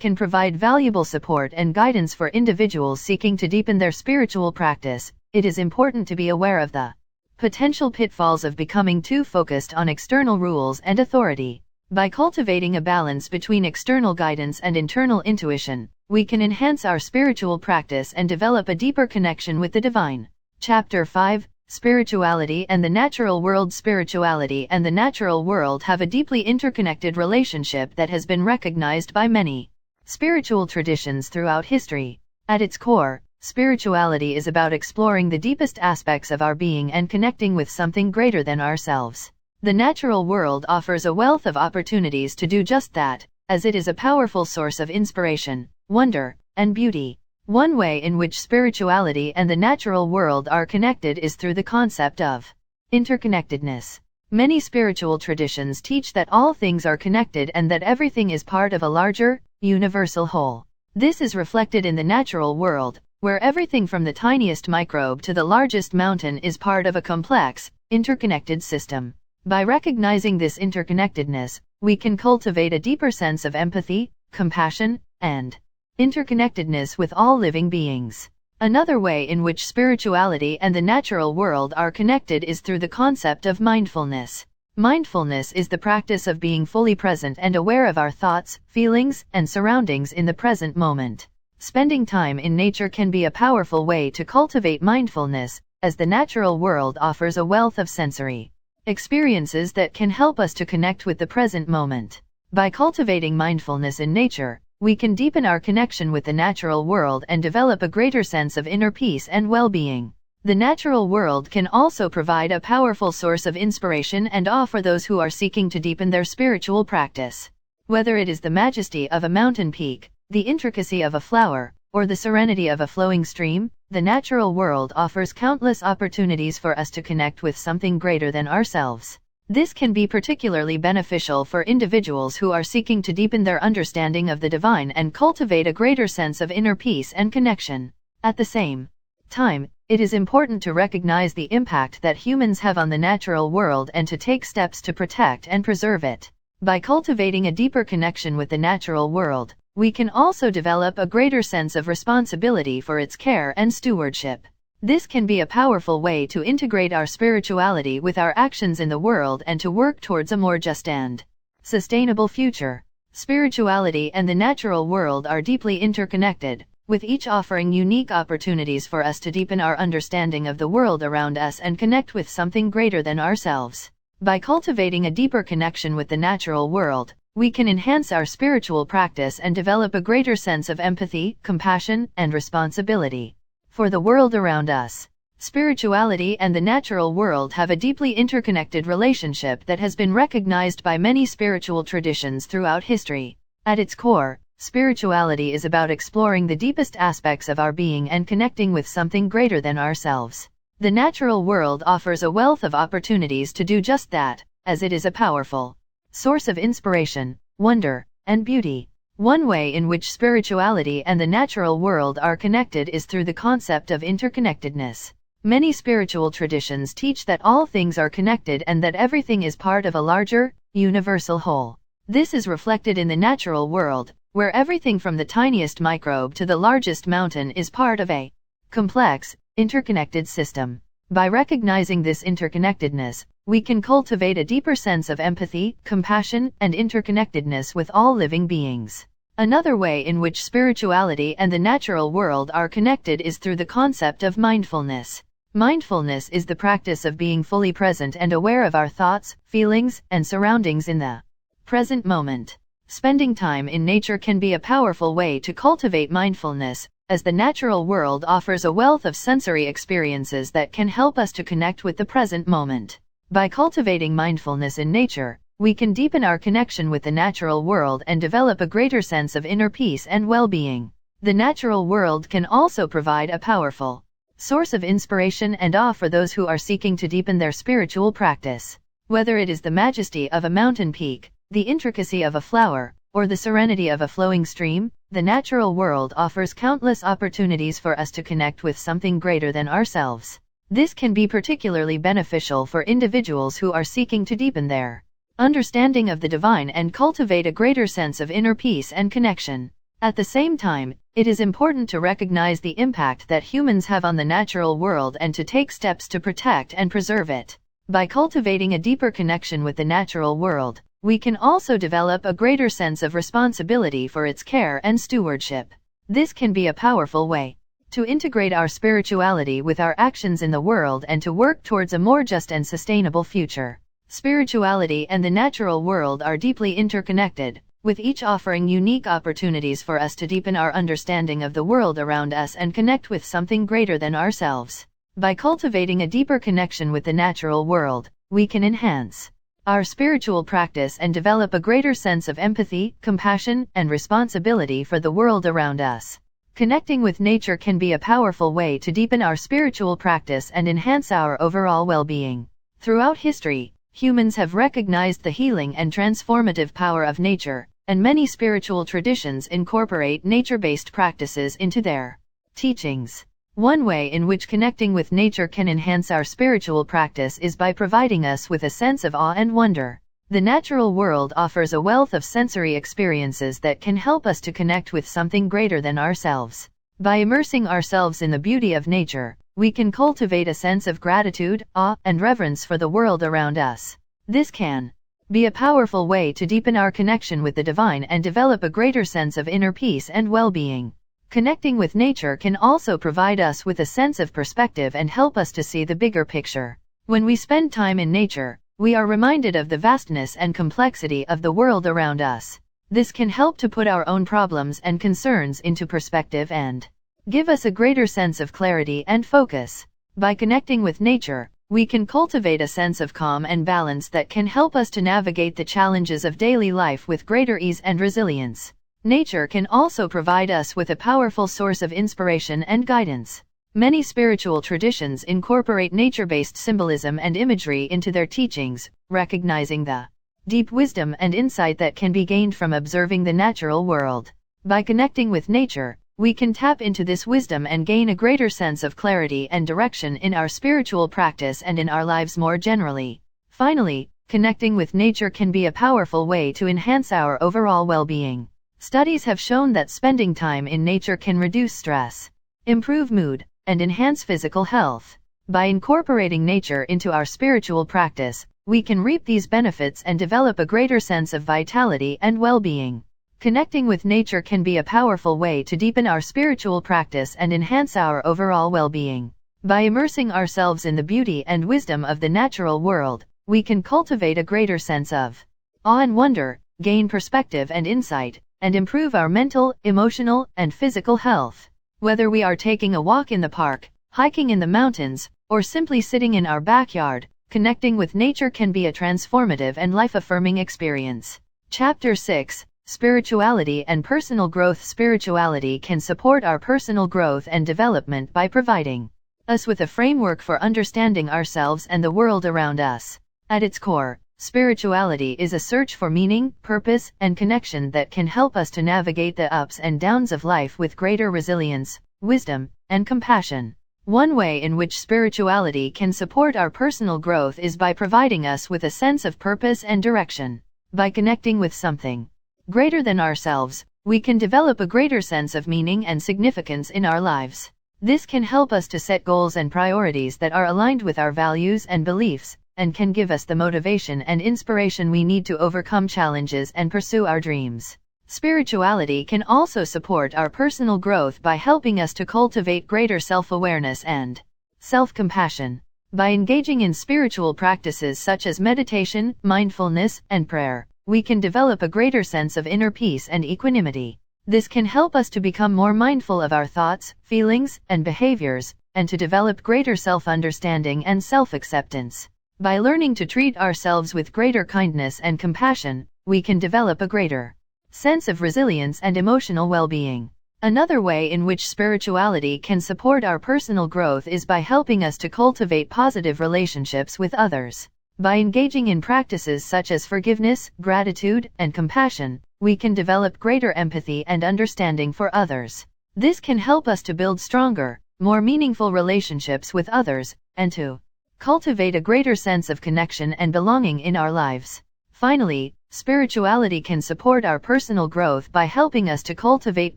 [SPEAKER 1] can provide valuable support and guidance for individuals seeking to deepen their spiritual practice, it is important to be aware of the potential pitfalls of becoming too focused on external rules and authority. By cultivating a balance between external guidance and internal intuition, we can enhance our spiritual practice and develop a deeper connection with the divine. Chapter 5: Spirituality and the Natural World. Spirituality and the natural world have a deeply interconnected relationship that has been recognized by many spiritual traditions throughout history. At its core, spirituality is about exploring the deepest aspects of our being and connecting with something greater than ourselves. The natural world offers a wealth of opportunities to do just that, as it is a powerful source of inspiration, wonder, and beauty. One way in which spirituality and the natural world are connected is through the concept of interconnectedness. Many spiritual traditions teach that all things are connected and that everything is part of a larger, universal whole. This is reflected in the natural world, where everything from the tiniest microbe to the largest mountain is part of a complex, interconnected system. By recognizing this interconnectedness, we can cultivate a deeper sense of empathy, compassion, and interconnectedness with all living beings. Another way in which spirituality and the natural world are connected is through the concept of mindfulness. Mindfulness is the practice of being fully present and aware of our thoughts, feelings, and surroundings in the present moment. Spending time in nature can be a powerful way to cultivate mindfulness, as the natural world offers a wealth of sensory experiences that can help us to connect with the present moment. By cultivating mindfulness in nature, we can deepen our connection with the natural world and develop a greater sense of inner peace and well-being. The natural world can also provide a powerful source of inspiration and awe for those who are seeking to deepen their spiritual practice. Whether it is the majesty of a mountain peak, the intricacy of a flower, or the serenity of a flowing stream, the natural world offers countless opportunities for us to connect with something greater than ourselves. This can be particularly beneficial for individuals who are seeking to deepen their understanding of the divine and cultivate a greater sense of inner peace and connection. At the same time, it is important to recognize the impact that humans have on the natural world and to take steps to protect and preserve it. By cultivating a deeper connection with the natural world, we can also develop a greater sense of responsibility for its care and stewardship. This can be a powerful way to integrate our spirituality with our actions in the world and to work towards a more just and sustainable future. Spirituality and the natural world are deeply interconnected, with each offering unique opportunities for us to deepen our understanding of the world around us and connect with something greater than ourselves. By cultivating a deeper connection with the natural world, we can enhance our spiritual practice and develop a greater sense of empathy, compassion, and responsibility for the world around us. Spirituality and the natural world have a deeply interconnected relationship that has been recognized by many spiritual traditions throughout history. At its core, spirituality is about exploring the deepest aspects of our being and connecting with something greater than ourselves. The natural world offers a wealth of opportunities to do just that, as it is a powerful source of inspiration, wonder, and beauty. One way in which spirituality and the natural world are connected is through the concept of interconnectedness. Many spiritual traditions teach that all things are connected and that everything is part of a larger, universal whole. This is reflected in the natural world, where everything from the tiniest microbe to the largest mountain is part of a complex, interconnected system. By recognizing this interconnectedness, we can cultivate a deeper sense of empathy, compassion, and interconnectedness with all living beings. Another way in which spirituality and the natural world are connected is through the concept of mindfulness. Mindfulness is the practice of being fully present and aware of our thoughts, feelings, and surroundings in the present moment. Spending time in nature can be a powerful way to cultivate mindfulness, as the natural world offers a wealth of sensory experiences that can help us to connect with the present moment. By cultivating mindfulness in nature, we can deepen our connection with the natural world and develop a greater sense of inner peace and well-being. The natural world can also provide a powerful source of inspiration and awe for those who are seeking to deepen their spiritual practice. Whether it is the majesty of a mountain peak, the intricacy of a flower, or the serenity of a flowing stream, the natural world offers countless opportunities for us to connect with something greater than ourselves. This can be particularly beneficial for individuals who are seeking to deepen their understanding of the divine and cultivate a greater sense of inner peace and connection. At the same time, it is important to recognize the impact that humans have on the natural world and to take steps to protect and preserve it. By cultivating a deeper connection with the natural world, we can also develop a greater sense of responsibility for its care and stewardship. This can be a powerful way to integrate our spirituality with our actions in the world and to work towards a more just and sustainable future. Spirituality and the natural world are deeply interconnected, with each offering unique opportunities for us to deepen our understanding of the world around us and connect with something greater than ourselves. By cultivating a deeper connection with the natural world, we can enhance our spiritual practice and develop a greater sense of empathy, compassion, and responsibility for the world around us. Connecting with nature can be a powerful way to deepen our spiritual practice and enhance our overall well-being. Throughout history, humans have recognized the healing and transformative power of nature, and many spiritual traditions incorporate nature-based practices into their teachings. One way in which connecting with nature can enhance our spiritual practice is by providing us with a sense of awe and wonder. The natural world offers a wealth of sensory experiences that can help us to connect with something greater than ourselves. By immersing ourselves in the beauty of nature, we can cultivate a sense of gratitude, awe, and reverence for the world around us. This can be a powerful way to deepen our connection with the divine and develop a greater sense of inner peace and well-being. Connecting with nature can also provide us with a sense of perspective and help us to see the bigger picture. When we spend time in nature, we are reminded of the vastness and complexity of the world around us. This can help to put our own problems and concerns into perspective and give us a greater sense of clarity and focus. By connecting with nature, we can cultivate a sense of calm and balance that can help us to navigate the challenges of daily life with greater ease and resilience. Nature can also provide us with a powerful source of inspiration and guidance. Many spiritual traditions incorporate nature-based symbolism and imagery into their teachings, recognizing the deep wisdom and insight that can be gained from observing the natural world. By connecting with nature, we can tap into this wisdom and gain a greater sense of clarity and direction in our spiritual practice and in our lives more generally. Finally, connecting with nature can be a powerful way to enhance our overall well-being. Studies have shown that spending time in nature can reduce stress, improve mood, and enhance physical health. By incorporating nature into our spiritual practice, we can reap these benefits and develop a greater sense of vitality and well-being. Connecting with nature can be a powerful way to deepen our spiritual practice and enhance our overall well-being. By immersing ourselves in the beauty and wisdom of the natural world, we can cultivate a greater sense of awe and wonder, gain perspective and insight, and improve our mental, emotional, and physical health. Whether we are taking a walk in the park, hiking in the mountains, or simply sitting in our backyard, connecting with nature can be a transformative and life-affirming experience. Chapter 6: Spirituality and Personal Growth. Spirituality can support our personal growth and development by providing us with a framework for understanding ourselves and the world around us. At its core, spirituality is a search for meaning, purpose, and connection that can help us to navigate the ups and downs of life with greater resilience, wisdom, and compassion. One way in which spirituality can support our personal growth is by providing us with a sense of purpose and direction. By connecting with something greater than ourselves, we can develop a greater sense of meaning and significance in our lives. This can help us to set goals and priorities that are aligned with our values and beliefs, and can give us the motivation and inspiration we need to overcome challenges and pursue our dreams. Spirituality can also support our personal growth by helping us to cultivate greater self-awareness and self-compassion. By engaging in spiritual practices such as meditation, mindfulness, and prayer, we can develop a greater sense of inner peace and equanimity. This can help us to become more mindful of our thoughts, feelings, and behaviors, and to develop greater self-understanding and self-acceptance. By learning to treat ourselves with greater kindness and compassion, we can develop a greater sense of resilience and emotional well-being. Another way in which spirituality can support our personal growth is by helping us to cultivate positive relationships with others. By engaging in practices such as forgiveness, gratitude, and compassion, we can develop greater empathy and understanding for others. This can help us to build stronger, more meaningful relationships with others, and to cultivate a greater sense of connection and belonging in our lives. Finally, spirituality can support our personal growth by helping us to cultivate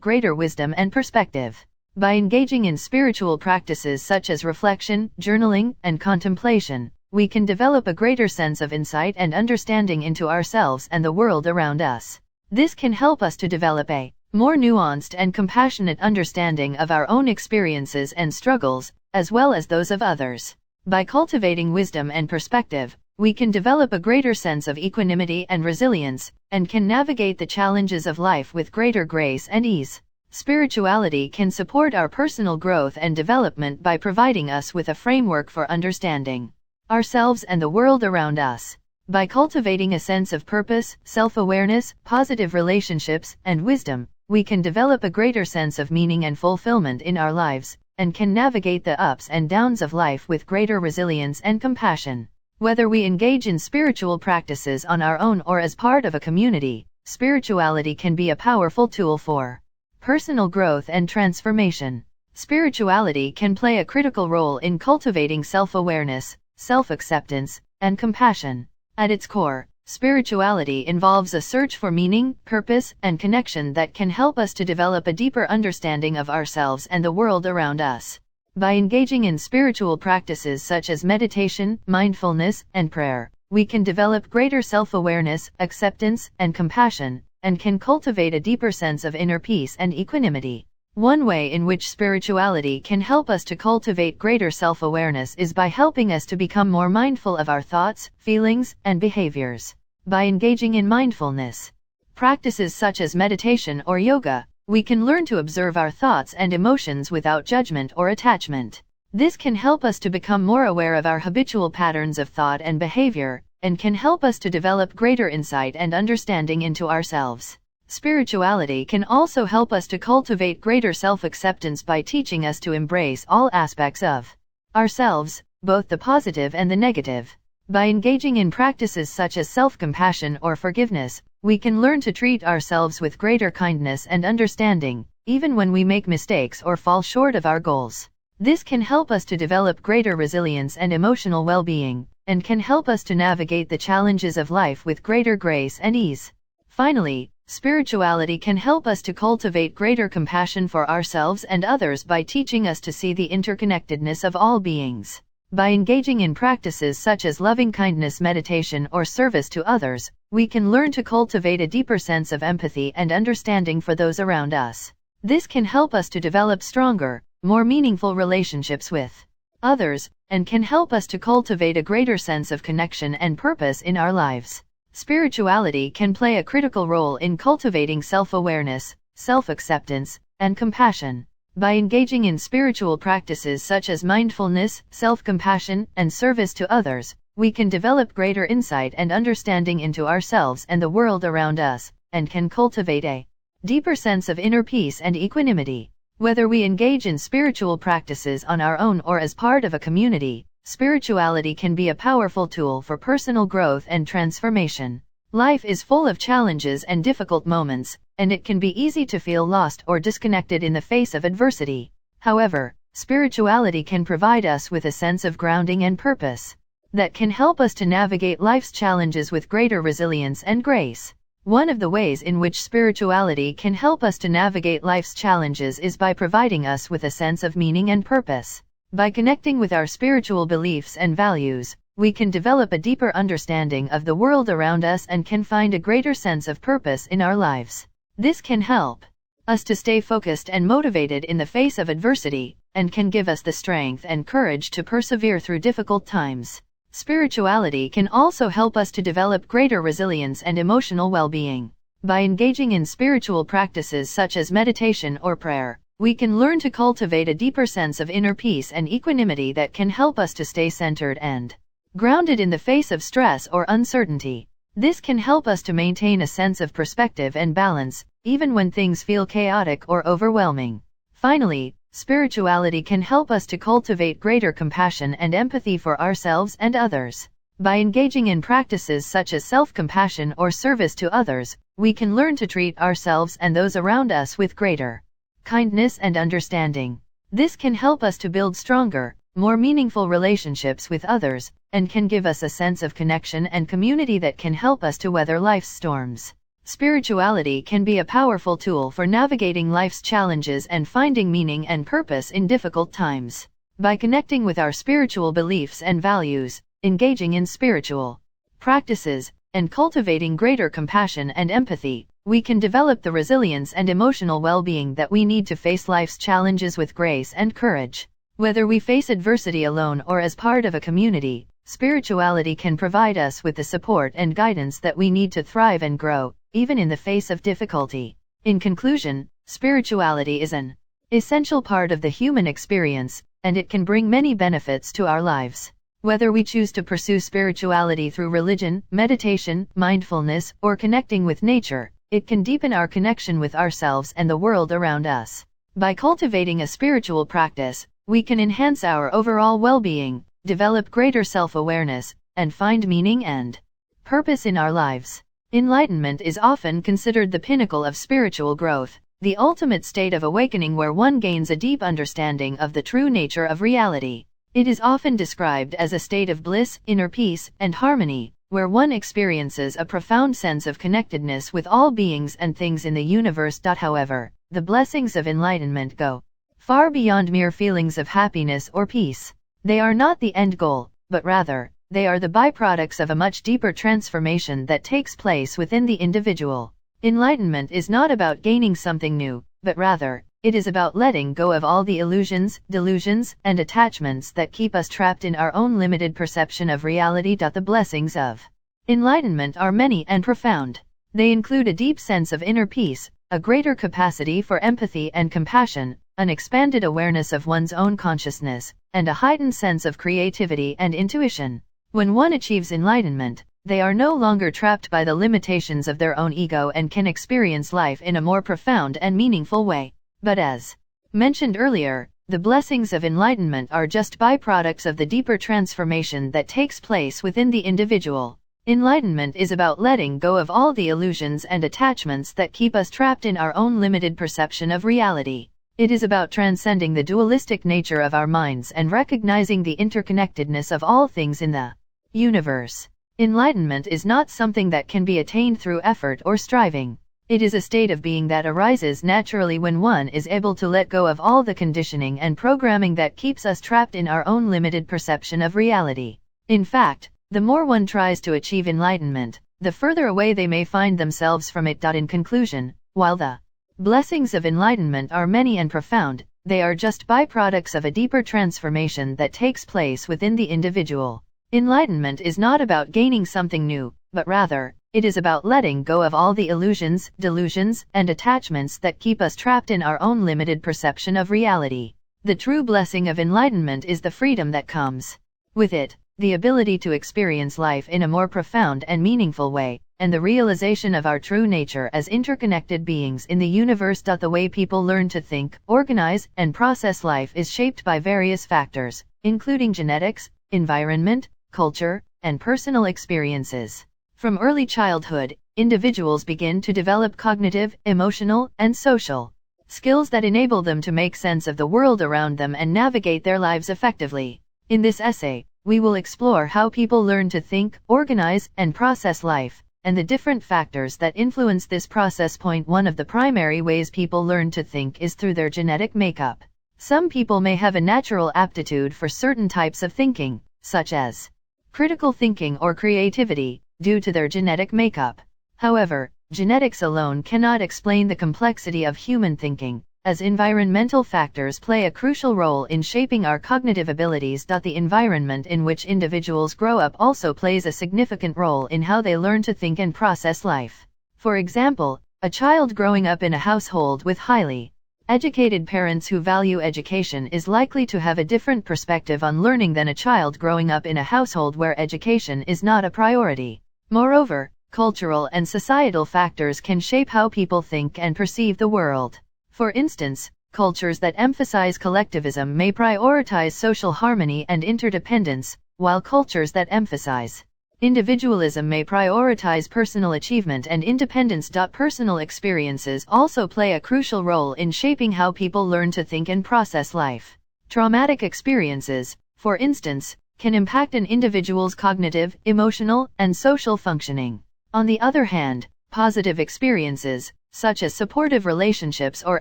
[SPEAKER 1] greater wisdom and perspective. By engaging in spiritual practices such as reflection, journaling, and contemplation, we can develop a greater sense of insight and understanding into ourselves and the world around us. This can help us to develop a more nuanced and compassionate understanding of our own experiences and struggles, as well as those of others. By cultivating wisdom and perspective, we can develop a greater sense of equanimity and resilience, and can navigate the challenges of life with greater grace and ease. Spirituality can support our personal growth and development by providing us with a framework for understanding ourselves and the world around us. By cultivating a sense of purpose, self-awareness, positive relationships, and wisdom, we can develop a greater sense of meaning and fulfillment in our lives, and can navigate the ups and downs of life with greater resilience and compassion. Whether we engage in spiritual practices on our own or as part of a community, spirituality can be a powerful tool for personal growth and transformation. Spirituality can play a critical role in cultivating self-awareness, self-acceptance, and compassion. At its core, spirituality involves a search for meaning, purpose, and connection that can help us to develop a deeper understanding of ourselves and the world around us. By engaging in spiritual practices such as meditation, mindfulness, and prayer, we can develop greater self-awareness, acceptance, and compassion, and can cultivate a deeper sense of inner peace and equanimity. One way in which spirituality can help us to cultivate greater self-awareness is by helping us to become more mindful of our thoughts, feelings, and behaviors. By engaging in mindfulness practices such as meditation or yoga, we can learn to observe our thoughts and emotions without judgment or attachment. This can help us to become more aware of our habitual patterns of thought and behavior, and can help us to develop greater insight and understanding into ourselves. Spirituality can also help us to cultivate greater self-acceptance by teaching us to embrace all aspects of ourselves, both the positive and the negative. By engaging in practices such as self-compassion or forgiveness, we can learn to treat ourselves with greater kindness and understanding, even when we make mistakes or fall short of our goals. This can help us to develop greater resilience and emotional well-being, and can help us to navigate the challenges of life with greater grace and ease. Finally, spirituality can help us to cultivate greater compassion for ourselves and others by teaching us to see the interconnectedness of all beings. By engaging in practices such as loving-kindness meditation or service to others, we can learn to cultivate a deeper sense of empathy and understanding for those around us. This can help us to develop stronger, more meaningful relationships with others, and can help us to cultivate a greater sense of connection and purpose in our lives. Spirituality can play a critical role in cultivating self-awareness, self-acceptance, and compassion. By engaging in spiritual practices such as mindfulness, self-compassion, and service to others, we can develop greater insight and understanding into ourselves and the world around us, and can cultivate a deeper sense of inner peace and equanimity. Whether we engage in spiritual practices on our own or as part of a community, spirituality can be a powerful tool for personal growth and transformation. Life is full of challenges and difficult moments, and it can be easy to feel lost or disconnected in the face of adversity. However, spirituality can provide us with a sense of grounding and purpose that can help us to navigate life's challenges with greater resilience and grace. One of the ways in which spirituality can help us to navigate life's challenges is by providing us with a sense of meaning and purpose. By connecting with our spiritual beliefs and values, we can develop a deeper understanding of the world around us and can find a greater sense of purpose in our lives. This can help us to stay focused and motivated in the face of adversity, and can give us the strength and courage to persevere through difficult times. Spirituality can also help us to develop greater resilience and emotional well-being. By engaging in spiritual practices such as meditation or prayer, we can learn to cultivate a deeper sense of inner peace and equanimity that can help us to stay centered and grounded in the face of stress or uncertainty. This can help us to maintain a sense of perspective and balance, even when things feel chaotic or overwhelming. Finally, spirituality can help us to cultivate greater compassion and empathy for ourselves and others. By engaging in practices such as self-compassion or service to others, we can learn to treat ourselves and those around us with greater kindness and understanding. This can help us to build stronger, more meaningful relationships with others, and can give us a sense of connection and community that can help us to weather life's storms. Spirituality can be a powerful tool for navigating life's challenges and finding meaning and purpose in difficult times. By connecting with our spiritual beliefs and values, engaging in spiritual practices, and cultivating greater compassion and empathy, we can develop the resilience and emotional well-being that we need to face life's challenges with grace and courage. Whether we face adversity alone or as part of a community, spirituality can provide us with the support and guidance that we need to thrive and grow, even in the face of difficulty. In conclusion, spirituality is an essential part of the human experience, and it can bring many benefits to our lives. Whether we choose to pursue spirituality through religion, meditation, mindfulness, or connecting with nature, it can deepen our connection with ourselves and the world around us. By cultivating a spiritual practice, we can enhance our overall well-being, develop greater self-awareness, and find meaning and purpose in our lives. Enlightenment is often considered the pinnacle of spiritual growth, the ultimate state of awakening where one gains a deep understanding of the true nature of reality. It is often described as a state of bliss, inner peace, and harmony, where one experiences a profound sense of connectedness with all beings and things in the universe. However, the blessings of enlightenment go far beyond mere feelings of happiness or peace. They are not the end goal, but rather, they are the byproducts of a much deeper transformation that takes place within the individual. Enlightenment is not about gaining something new, but rather, it is about letting go of all the illusions, delusions, and attachments that keep us trapped in our own limited perception of reality. The blessings of enlightenment are many and profound. They include a deep sense of inner peace, a greater capacity for empathy and compassion, an expanded awareness of one's own consciousness, and a heightened sense of creativity and intuition. When one achieves enlightenment, they are no longer trapped by the limitations of their own ego and can experience life in a more profound and meaningful way. But as mentioned earlier, the blessings of enlightenment are just byproducts of the deeper transformation that takes place within the individual. Enlightenment is about letting go of all the illusions and attachments that keep us trapped in our own limited perception of reality. It is about transcending the dualistic nature of our minds and recognizing the interconnectedness of all things in the universe. Enlightenment is not something that can be attained through effort or striving. It is a state of being that arises naturally when one is able to let go of all the conditioning and programming that keeps us trapped in our own limited perception of reality. In fact, the more one tries to achieve enlightenment, the further away they may find themselves from it. In conclusion, while the blessings of enlightenment are many and profound, they are just byproducts of a deeper transformation that takes place within the individual. Enlightenment is not about gaining something new, but rather, it is about letting go of all the illusions, delusions, and attachments that keep us trapped in our own limited perception of reality. The true blessing of enlightenment is the freedom that comes with it, the ability to experience life in a more profound and meaningful way, and the realization of our true nature as interconnected beings in the universe. The way people learn to think, organize, and process life is shaped by various factors, including genetics, environment, culture, and personal experiences. From early childhood, individuals begin to develop cognitive, emotional, and social skills that enable them to make sense of the world around them and navigate their lives effectively. In this essay, we will explore how people learn to think, organize, and process life, and the different factors that influence this process. One of the primary ways people learn to think is through their genetic makeup. Some people may have a natural aptitude for certain types of thinking, such as critical thinking or creativity, due to their genetic makeup. However, genetics alone cannot explain the complexity of human thinking, as environmental factors play a crucial role in shaping our cognitive abilities. The environment in which individuals grow up also plays a significant role in how they learn to think and process life. For example, a child growing up in a household with highly educated parents who value education is likely to have a different perspective on learning than a child growing up in a household where education is not a priority. Moreover, cultural and societal factors can shape how people think and perceive the world. For instance, cultures that emphasize collectivism may prioritize social harmony and interdependence, while cultures that emphasize individualism may prioritize personal achievement and independence. Personal experiences also play a crucial role in shaping how people learn to think and process life. Traumatic experiences, for instance, can impact an individual's cognitive, emotional, and social functioning. On the other hand, positive experiences, such as supportive relationships or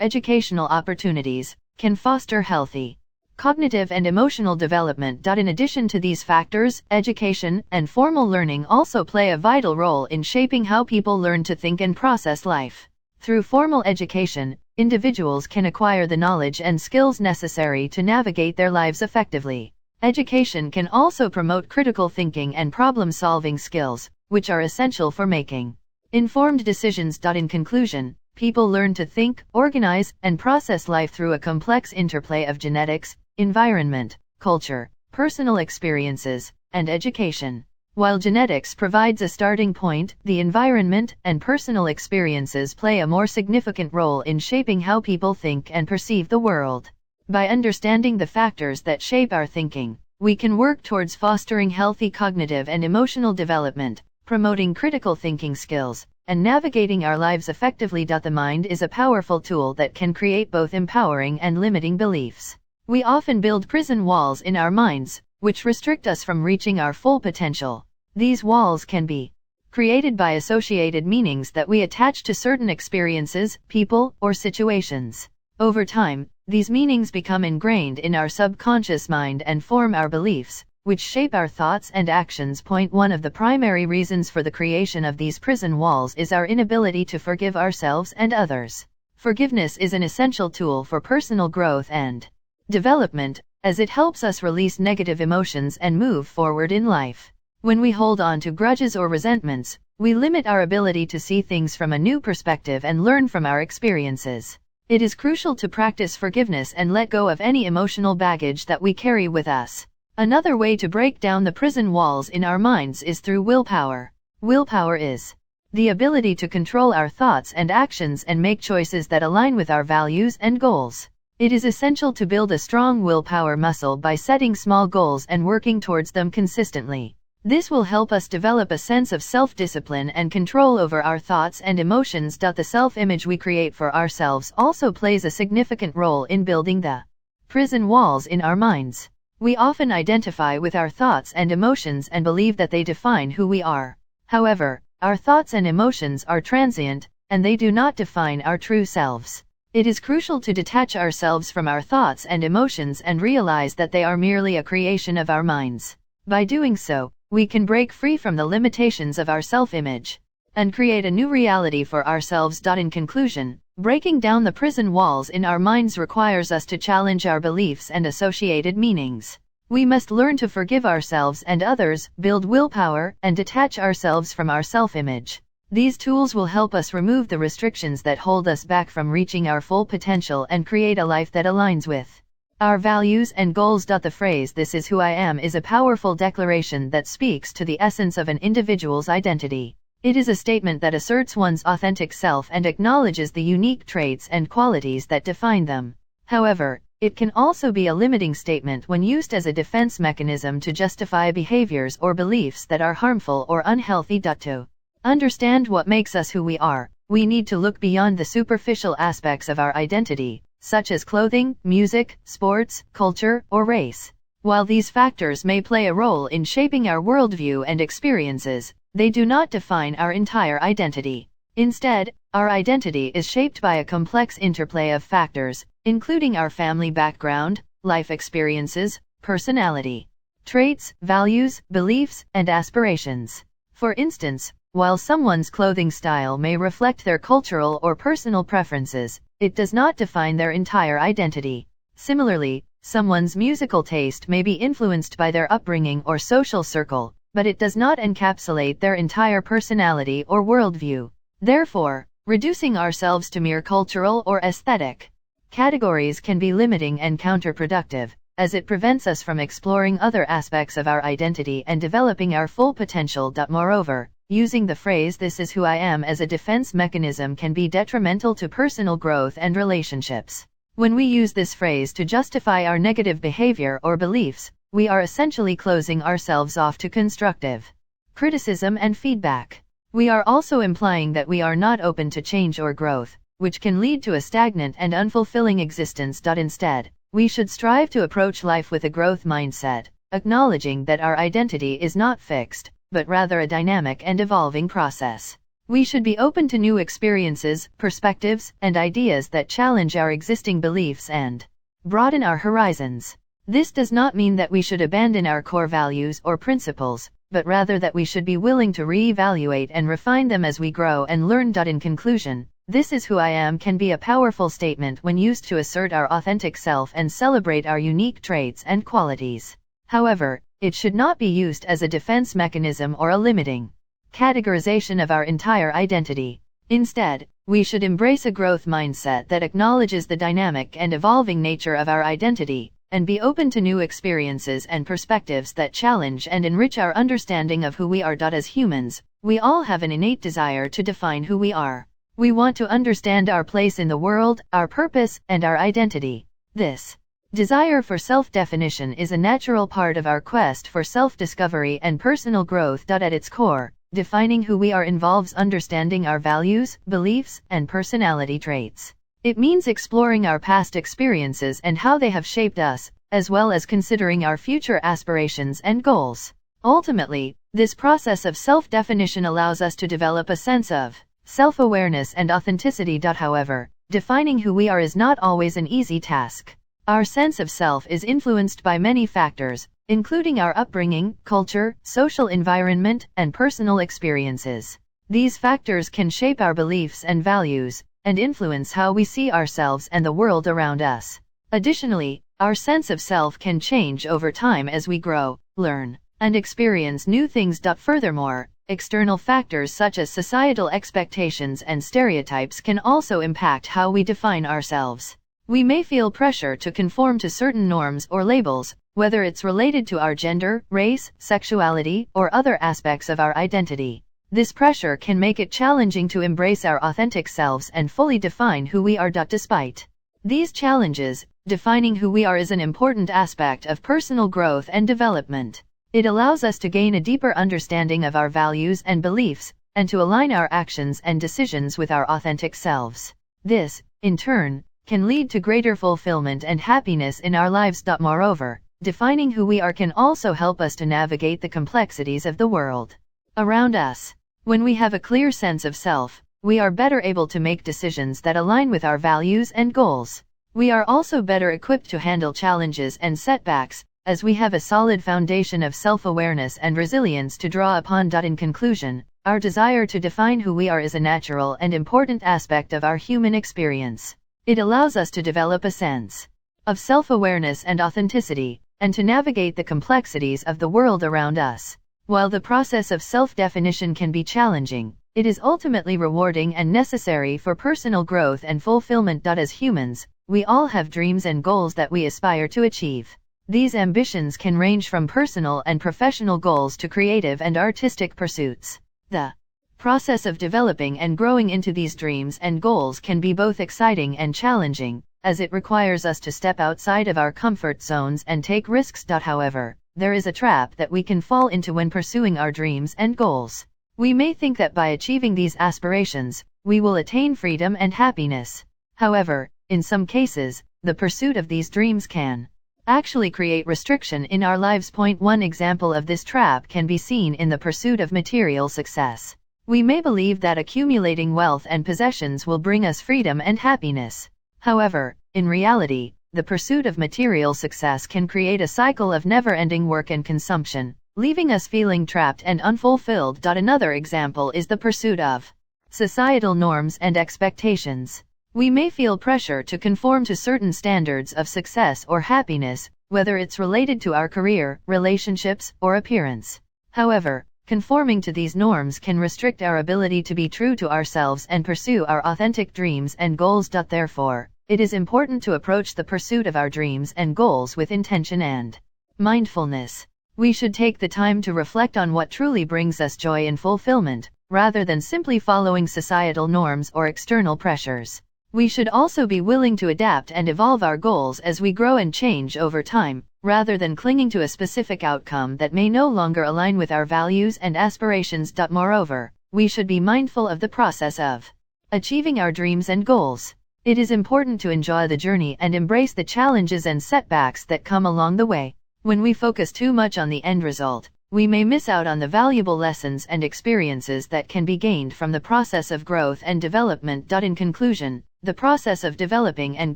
[SPEAKER 1] educational opportunities, can foster healthy cognitive and emotional development. In addition to these factors, education and formal learning also play a vital role in shaping how people learn to think and process life. Through formal education, individuals can acquire the knowledge and skills necessary to navigate their lives effectively. Education can also promote critical thinking and problem-solving skills, which are essential for making informed decisions. In conclusion, people learn to think, organize, and process life through a complex interplay of genetics, environment, culture, personal experiences, and education. While genetics provides a starting point, the environment and personal experiences play a more significant role in shaping how people think and perceive the world. By understanding the factors that shape our thinking, we can work towards fostering healthy cognitive and emotional development, promoting critical thinking skills, and navigating our lives effectively. The mind is a powerful tool that can create both empowering and limiting beliefs. We often build prison walls in our minds, which restrict us from reaching our full potential. These walls can be created by associated meanings that we attach to certain experiences, people, or situations. Over time, these meanings become ingrained in our subconscious mind and form our beliefs, which shape our thoughts and actions. One of the primary reasons for the creation of these prison walls is our inability to forgive ourselves and others. Forgiveness is an essential tool for personal growth and development, as it helps us release negative emotions and move forward in life. When we hold on to grudges or resentments, we limit our ability to see things from a new perspective and learn from our experiences. It is crucial to practice forgiveness and let go of any emotional baggage that we carry with us. Another way to break down the prison walls in our minds is through willpower. Willpower is the ability to control our thoughts and actions and make choices that align with our values and goals. It is essential to build a strong willpower muscle by setting small goals and working towards them consistently. This will help us develop a sense of self-discipline and control over our thoughts and emotions. The self-image we create for ourselves also plays a significant role in building the prison walls in our minds. We often identify with our thoughts and emotions and believe that they define who we are. However, our thoughts and emotions are transient, and they do not define our true selves. It is crucial to detach ourselves from our thoughts and emotions and realize that they are merely a creation of our minds. By doing so, we can break free from the limitations of our self-image and create a new reality for ourselves. In conclusion, breaking down the prison walls in our minds requires us to challenge our beliefs and associated meanings. We must learn to forgive ourselves and others, build willpower, and detach ourselves from our self-image. These tools will help us remove the restrictions that hold us back from reaching our full potential and create a life that aligns with our values and goals. The phrase "this is who I am" is a powerful declaration that speaks to the essence of an individual's identity. It is a statement that asserts one's authentic self and acknowledges the unique traits and qualities that define them. However, it can also be a limiting statement when used as a defense mechanism to justify behaviors or beliefs that are harmful or unhealthy. To understand what makes us who we are, we need to look beyond the superficial aspects of our identity, such as clothing, music, sports, culture, or race. While these factors may play a role in shaping our worldview and experiences, they do not define our entire identity. Instead, our identity is shaped by a complex interplay of factors, including our family background, life experiences, personality traits, values, beliefs, and aspirations. For instance, while someone's clothing style may reflect their cultural or personal preferences, it does not define their entire identity. Similarly, someone's musical taste may be influenced by their upbringing or social circle, but it does not encapsulate their entire personality or worldview. Therefore, reducing ourselves to mere cultural or aesthetic categories can be limiting and counterproductive, as it prevents us from exploring other aspects of our identity and developing our full potential. Moreover, using the phrase "this is who I am" as a defense mechanism can be detrimental to personal growth and relationships. When we use this phrase to justify our negative behavior or beliefs, we are essentially closing ourselves off to constructive criticism and feedback. We are also implying that we are not open to change or growth, which can lead to a stagnant and unfulfilling existence. Instead, we should strive to approach life with a growth mindset, acknowledging that our identity is not fixed, but rather a dynamic and evolving process. We should be open to new experiences, perspectives, and ideas that challenge our existing beliefs and broaden our horizons. This does not mean that we should abandon our core values or principles, but rather that we should be willing to re-evaluate and refine them as we grow and learn. In conclusion, "This is who I am" can be a powerful statement when used to assert our authentic self and celebrate our unique traits and qualities. However, it should not be used as a defense mechanism or a limiting categorization of our entire identity. Instead, we should embrace a growth mindset that acknowledges the dynamic and evolving nature of our identity, and be open to new experiences and perspectives that challenge and enrich our understanding of who we are. As humans, we all have an innate desire to define who we are. We want to understand our place in the world, our purpose, and our identity. This desire for self-definition is a natural part of our quest for self-discovery and personal growth. At its core, defining who we are involves understanding our values, beliefs, and personality traits. It means exploring our past experiences and how they have shaped us, as well as considering our future aspirations and goals. Ultimately, this process of self-definition allows us to develop a sense of self-awareness and authenticity. However, defining who we are is not always an easy task. Our sense of self is influenced by many factors, including our upbringing, culture, social environment, and personal experiences. These factors can shape our beliefs and values, and influence how we see ourselves and the world around us. Additionally, our sense of self can change over time as we grow, learn, and experience new things. Furthermore, external factors such as societal expectations and stereotypes can also impact how we define ourselves. We may feel pressure to conform to certain norms or labels, whether it's related to our gender, race, sexuality, or other aspects of our identity. This pressure can make it challenging to embrace our authentic selves and fully define who we are. Despite these challenges, defining who we are is an important aspect of personal growth and development. It allows us to gain a deeper understanding of our values and beliefs, and to align our actions and decisions with our authentic selves. This, in turn, can lead to greater fulfillment and happiness in our lives. Moreover, defining who we are can also help us to navigate the complexities of the world around us. When we have a clear sense of self, we are better able to make decisions that align with our values and goals. We are also better equipped to handle challenges and setbacks, as we have a solid foundation of self-awareness and resilience to draw upon. In conclusion, our desire to define who we are is a natural and important aspect of our human experience. It allows us to develop a sense of self-awareness and authenticity, and to navigate the complexities of the world around us. While the process of self-definition can be challenging, it is ultimately rewarding and necessary for personal growth and fulfillment. As humans, we all have dreams and goals that we aspire to achieve. These ambitions can range from personal and professional goals to creative and artistic pursuits. The process of developing and growing into these dreams and goals can be both exciting and challenging, as it requires us to step outside of our comfort zones and take risks. However, there is a trap that we can fall into when pursuing our dreams and goals. We may think that by achieving these aspirations, we will attain freedom and happiness. However, in some cases, the pursuit of these dreams can actually create restriction in our lives. One example of this trap can be seen in the pursuit of material success. We may believe that accumulating wealth and possessions will bring us freedom and happiness. However, in reality, the pursuit of material success can create a cycle of never-ending work and consumption, leaving us feeling trapped and unfulfilled. Another example is the pursuit of societal norms and expectations. We may feel pressure to conform to certain standards of success or happiness, whether it's related to our career, relationships, or appearance. However, conforming to these norms can restrict our ability to be true to ourselves and pursue our authentic dreams and goals. Therefore, it is important to approach the pursuit of our dreams and goals with intention and mindfulness. We should take the time to reflect on what truly brings us joy and fulfillment, rather than simply following societal norms or external pressures. We should also be willing to adapt and evolve our goals as we grow and change over time, rather than clinging to a specific outcome that may no longer align with our values and aspirations. Moreover, we should be mindful of the process of achieving our dreams and goals. It is important to enjoy the journey and embrace the challenges and setbacks that come along the way. When we focus too much on the end result, we may miss out on the valuable lessons and experiences that can be gained from the process of growth and development. In conclusion, the process of developing and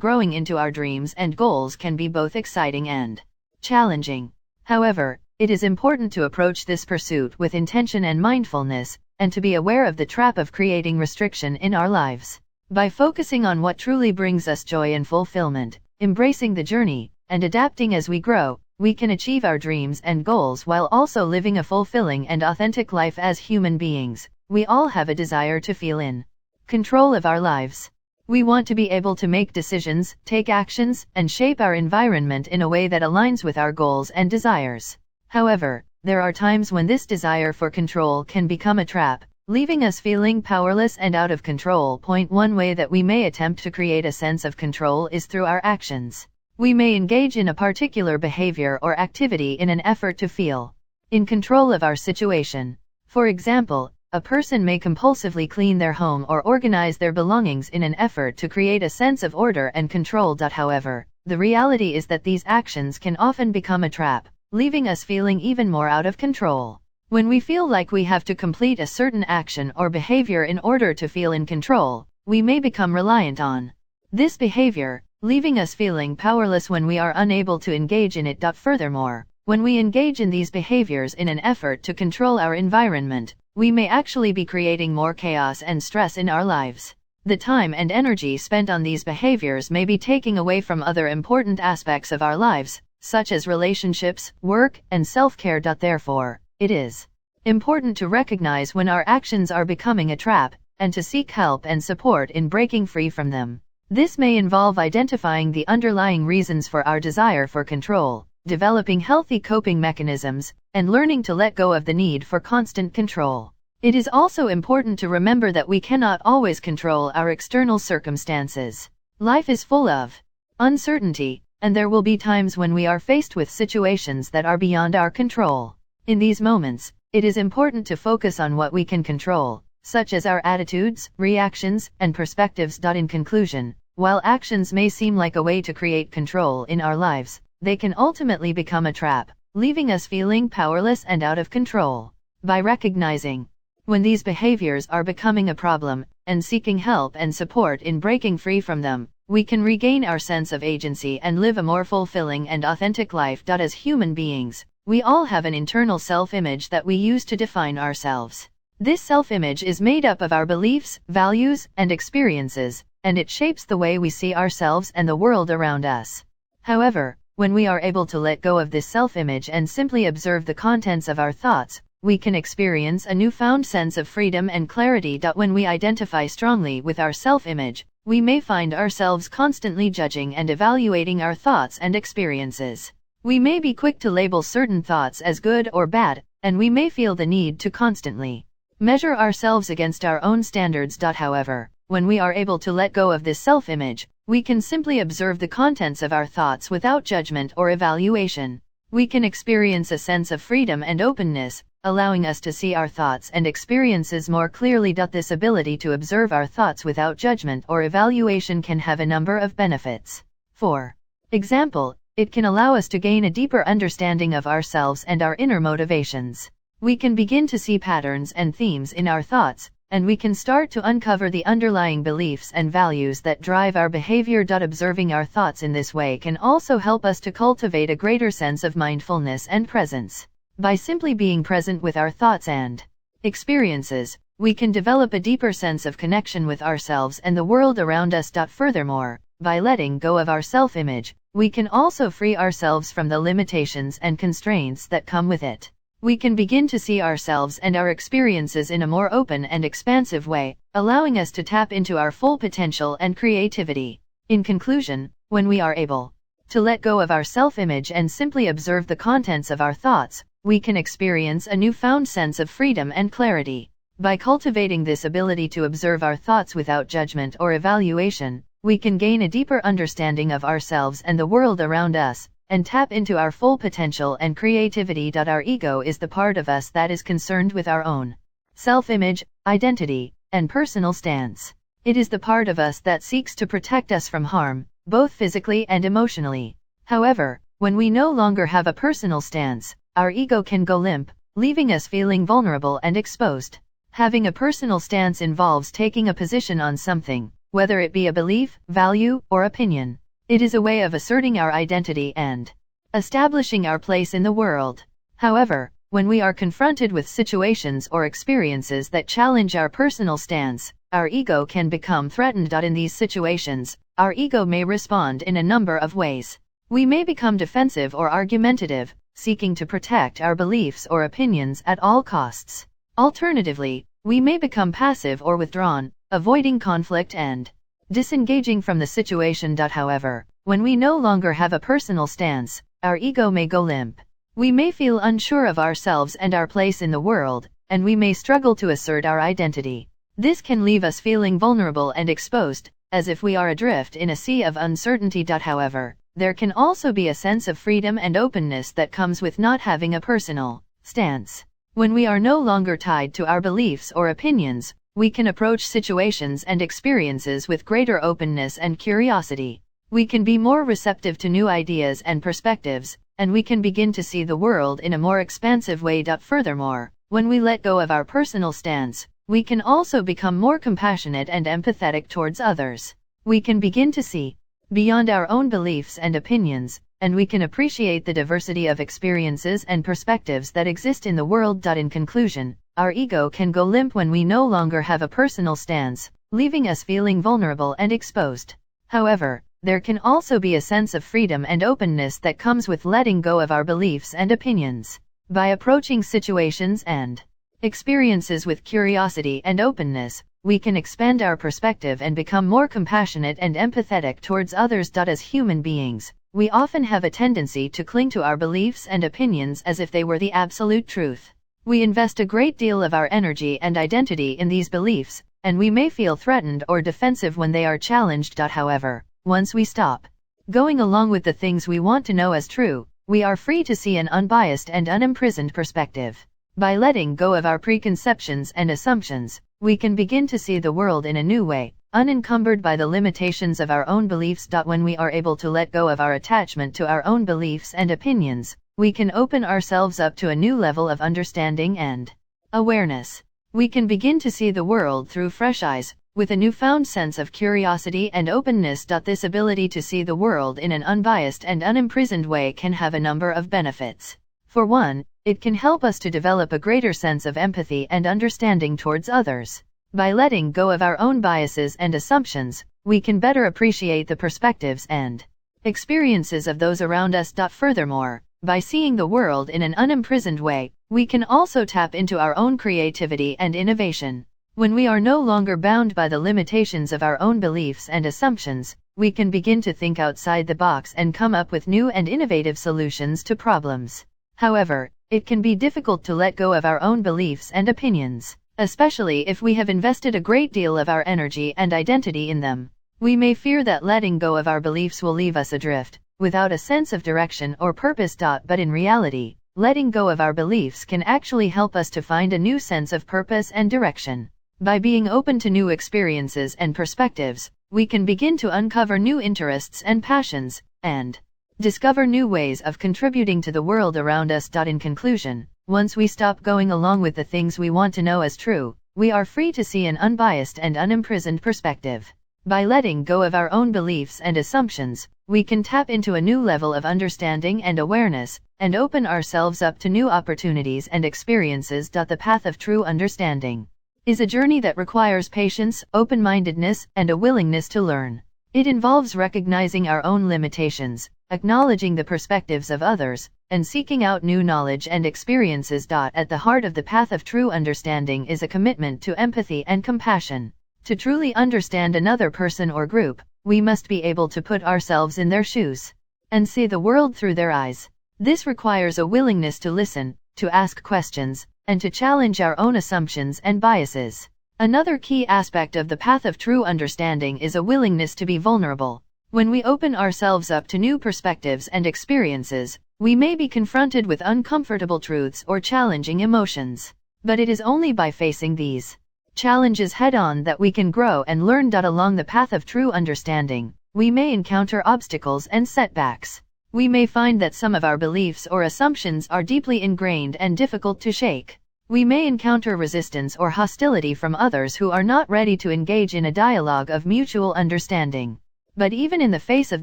[SPEAKER 1] growing into our dreams and goals can be both exciting and challenging. However, it is important to approach this pursuit with intention and mindfulness, and to be aware of the trap of creating restriction in our lives. By focusing on what truly brings us joy and fulfillment, embracing the journey, and adapting as we grow, we can achieve our dreams and goals while also living a fulfilling and authentic life. As human beings, we all have a desire to feel in control of our lives. We want to be able to make decisions, take actions, and shape our environment in a way that aligns with our goals and desires. However, there are times when this desire for control can become a trap, leaving us feeling powerless and out of control. One way that we may attempt to create a sense of control is through our actions. We may engage in a particular behavior or activity in an effort to feel in control of our situation. For example, a person may compulsively clean their home or organize their belongings in an effort to create a sense of order and control. However, the reality is that these actions can often become a trap, leaving us feeling even more out of control. When we feel like we have to complete a certain action or behavior in order to feel in control, we may become reliant on this behavior, leaving us feeling powerless when we are unable to engage in it. Furthermore, when we engage in these behaviors in an effort to control our environment, we may actually be creating more chaos and stress in our lives. The time and energy spent on these behaviors may be taking away from other important aspects of our lives, such as relationships, work, and self-care. Therefore, it is important to recognize when our actions are becoming a trap, and to seek help and support in breaking free from them. This may involve identifying the underlying reasons for our desire for control, developing healthy coping mechanisms, and learning to let go of the need for constant control. It is also important to remember that we cannot always control our external circumstances. Life is full of uncertainty, and there will be times when we are faced with situations that are beyond our control. In these moments, it is important to focus on what we can control, such as our attitudes, reactions, and perspectives. In conclusion, while actions may seem like a way to create control in our lives, they can ultimately become a trap, leaving us feeling powerless and out of control. By recognizing when these behaviors are becoming a problem, and seeking help and support in breaking free from them, we can regain our sense of agency and live a more fulfilling and authentic life. As human beings, we all have an internal self-image that we use to define ourselves. This self-image is made up of our beliefs, values, and experiences, and it shapes the way we see ourselves and the world around us. However, when we are able to let go of this self-image and simply observe the contents of our thoughts, we can experience a newfound sense of freedom and clarity. When we identify strongly with our self-image, we may find ourselves constantly judging and evaluating our thoughts and experiences. We may be quick to label certain thoughts as good or bad, and we may feel the need to constantly measure ourselves against our own standards. However, when we are able to let go of this self-image, we can simply observe the contents of our thoughts without judgment or evaluation. We can experience a sense of freedom and openness, allowing us to see our thoughts and experiences more clearly. This ability to observe our thoughts without judgment or evaluation can have a number of benefits. For example, it can allow us to gain a deeper understanding of ourselves and our inner motivations. We can begin to see patterns and themes in our thoughts, and we can start to uncover the underlying beliefs and values that drive our behavior. Observing our thoughts in this way can also help us to cultivate a greater sense of mindfulness and presence. By simply being present with our thoughts and experiences, we can develop a deeper sense of connection with ourselves and the world around us. Furthermore, by letting go of our self-image, we can also free ourselves from the limitations and constraints that come with it. We can begin to see ourselves and our experiences in a more open and expansive way, allowing us to tap into our full potential and creativity. In conclusion, when we are able to let go of our self-image and simply observe the contents of our thoughts, we can experience a newfound sense of freedom and clarity. By cultivating this ability to observe our thoughts without judgment or evaluation, we can gain a deeper understanding of ourselves and the world around us, and tap into our full potential and creativity. Our ego is the part of us that is concerned with our own self-image, identity, and personal stance. It is the part of us that seeks to protect us from harm, both physically and emotionally. However, when we no longer have a personal stance, our ego can go limp, leaving us feeling vulnerable and exposed. Having a personal stance involves taking a position on something, whether it be a belief, value, or opinion. It is a way of asserting our identity and establishing our place in the world. However, when we are confronted with situations or experiences that challenge our personal stance, our ego can become threatened. In these situations, our ego may respond in a number of ways. We may become defensive or argumentative, seeking to protect our beliefs or opinions at all costs. Alternatively, we may become passive or withdrawn, avoiding conflict and disengaging from the situation. However, when we no longer have a personal stance, our ego may go limp. We may feel unsure of ourselves and our place in the world, and we may struggle to assert our identity. This can leave us feeling vulnerable and exposed, as if we are adrift in a sea of uncertainty. However, there can also be a sense of freedom and openness that comes with not having a personal stance. When we are no longer tied to our beliefs or opinions, we can approach situations and experiences with greater openness and curiosity. We can be more receptive to new ideas and perspectives, and we can begin to see the world in a more expansive way. Furthermore, when we let go of our personal stance, we can also become more compassionate and empathetic towards others. We can begin to see beyond our own beliefs and opinions, and we can appreciate the diversity of experiences and perspectives that exist in the world. In conclusion, our ego can go limp when we no longer have a personal stance, leaving us feeling vulnerable and exposed. However, there can also be a sense of freedom and openness that comes with letting go of our beliefs and opinions. By approaching situations and experiences with curiosity and openness, we can expand our perspective and become more compassionate and empathetic towards others. As human beings, we often have a tendency to cling to our beliefs and opinions as if they were the absolute truth. We invest a great deal of our energy and identity in these beliefs, and we may feel threatened or defensive when they are challenged. However, once we stop going along with the things we want to know as true, we are free to see an unbiased and unimprisoned perspective. By letting go of our preconceptions and assumptions, we can begin to see the world in a new way, unencumbered by the limitations of our own beliefs. When we are able to let go of our attachment to our own beliefs and opinions, we can open ourselves up to a new level of understanding and awareness. We can begin to see the world through fresh eyes, with a newfound sense of curiosity and openness. This ability to see the world in an unbiased and unimprisoned way can have a number of benefits. For one, it can help us to develop a greater sense of empathy and understanding towards others. By letting go of our own biases and assumptions, we can better appreciate the perspectives and experiences of those around us. Furthermore, by seeing the world in an unimprisoned way, we can also tap into our own creativity and innovation. When we are no longer bound by the limitations of our own beliefs and assumptions, we can begin to think outside the box and come up with new and innovative solutions to problems. However, it can be difficult to let go of our own beliefs and opinions, especially if we have invested a great deal of our energy and identity in them. We may fear that letting go of our beliefs will leave us adrift, without a sense of direction or purpose. But in reality, letting go of our beliefs can actually help us to find a new sense of purpose and direction. By being open to new experiences and perspectives, we can begin to uncover new interests and passions, and discover new ways of contributing to the world around us. In conclusion, once we stop going along with the things we want to know as true, we are free to see an unbiased and unimprisoned perspective. By letting go of our own beliefs and assumptions, we can tap into a new level of understanding and awareness, and open ourselves up to new opportunities and experiences. The path of true understanding is a journey that requires patience, open-mindedness, and a willingness to learn. It involves recognizing our own limitations, acknowledging the perspectives of others, and seeking out new knowledge and experiences. At the heart of the path of true understanding is a commitment to empathy and compassion. To truly understand another person or group, we must be able to put ourselves in their shoes and see the world through their eyes. This requires a willingness to listen, to ask questions, and to challenge our own assumptions and biases. Another key aspect of the path of true understanding is a willingness to be vulnerable. When we open ourselves up to new perspectives and experiences, we may be confronted with uncomfortable truths or challenging emotions. But it is only by facing these challenges head-on that we can grow and learn. Along the path of true understanding, we may encounter obstacles and setbacks. We may find that some of our beliefs or assumptions are deeply ingrained and difficult to shake. We may encounter resistance or hostility from others who are not ready to engage in a dialogue of mutual understanding. But even in the face of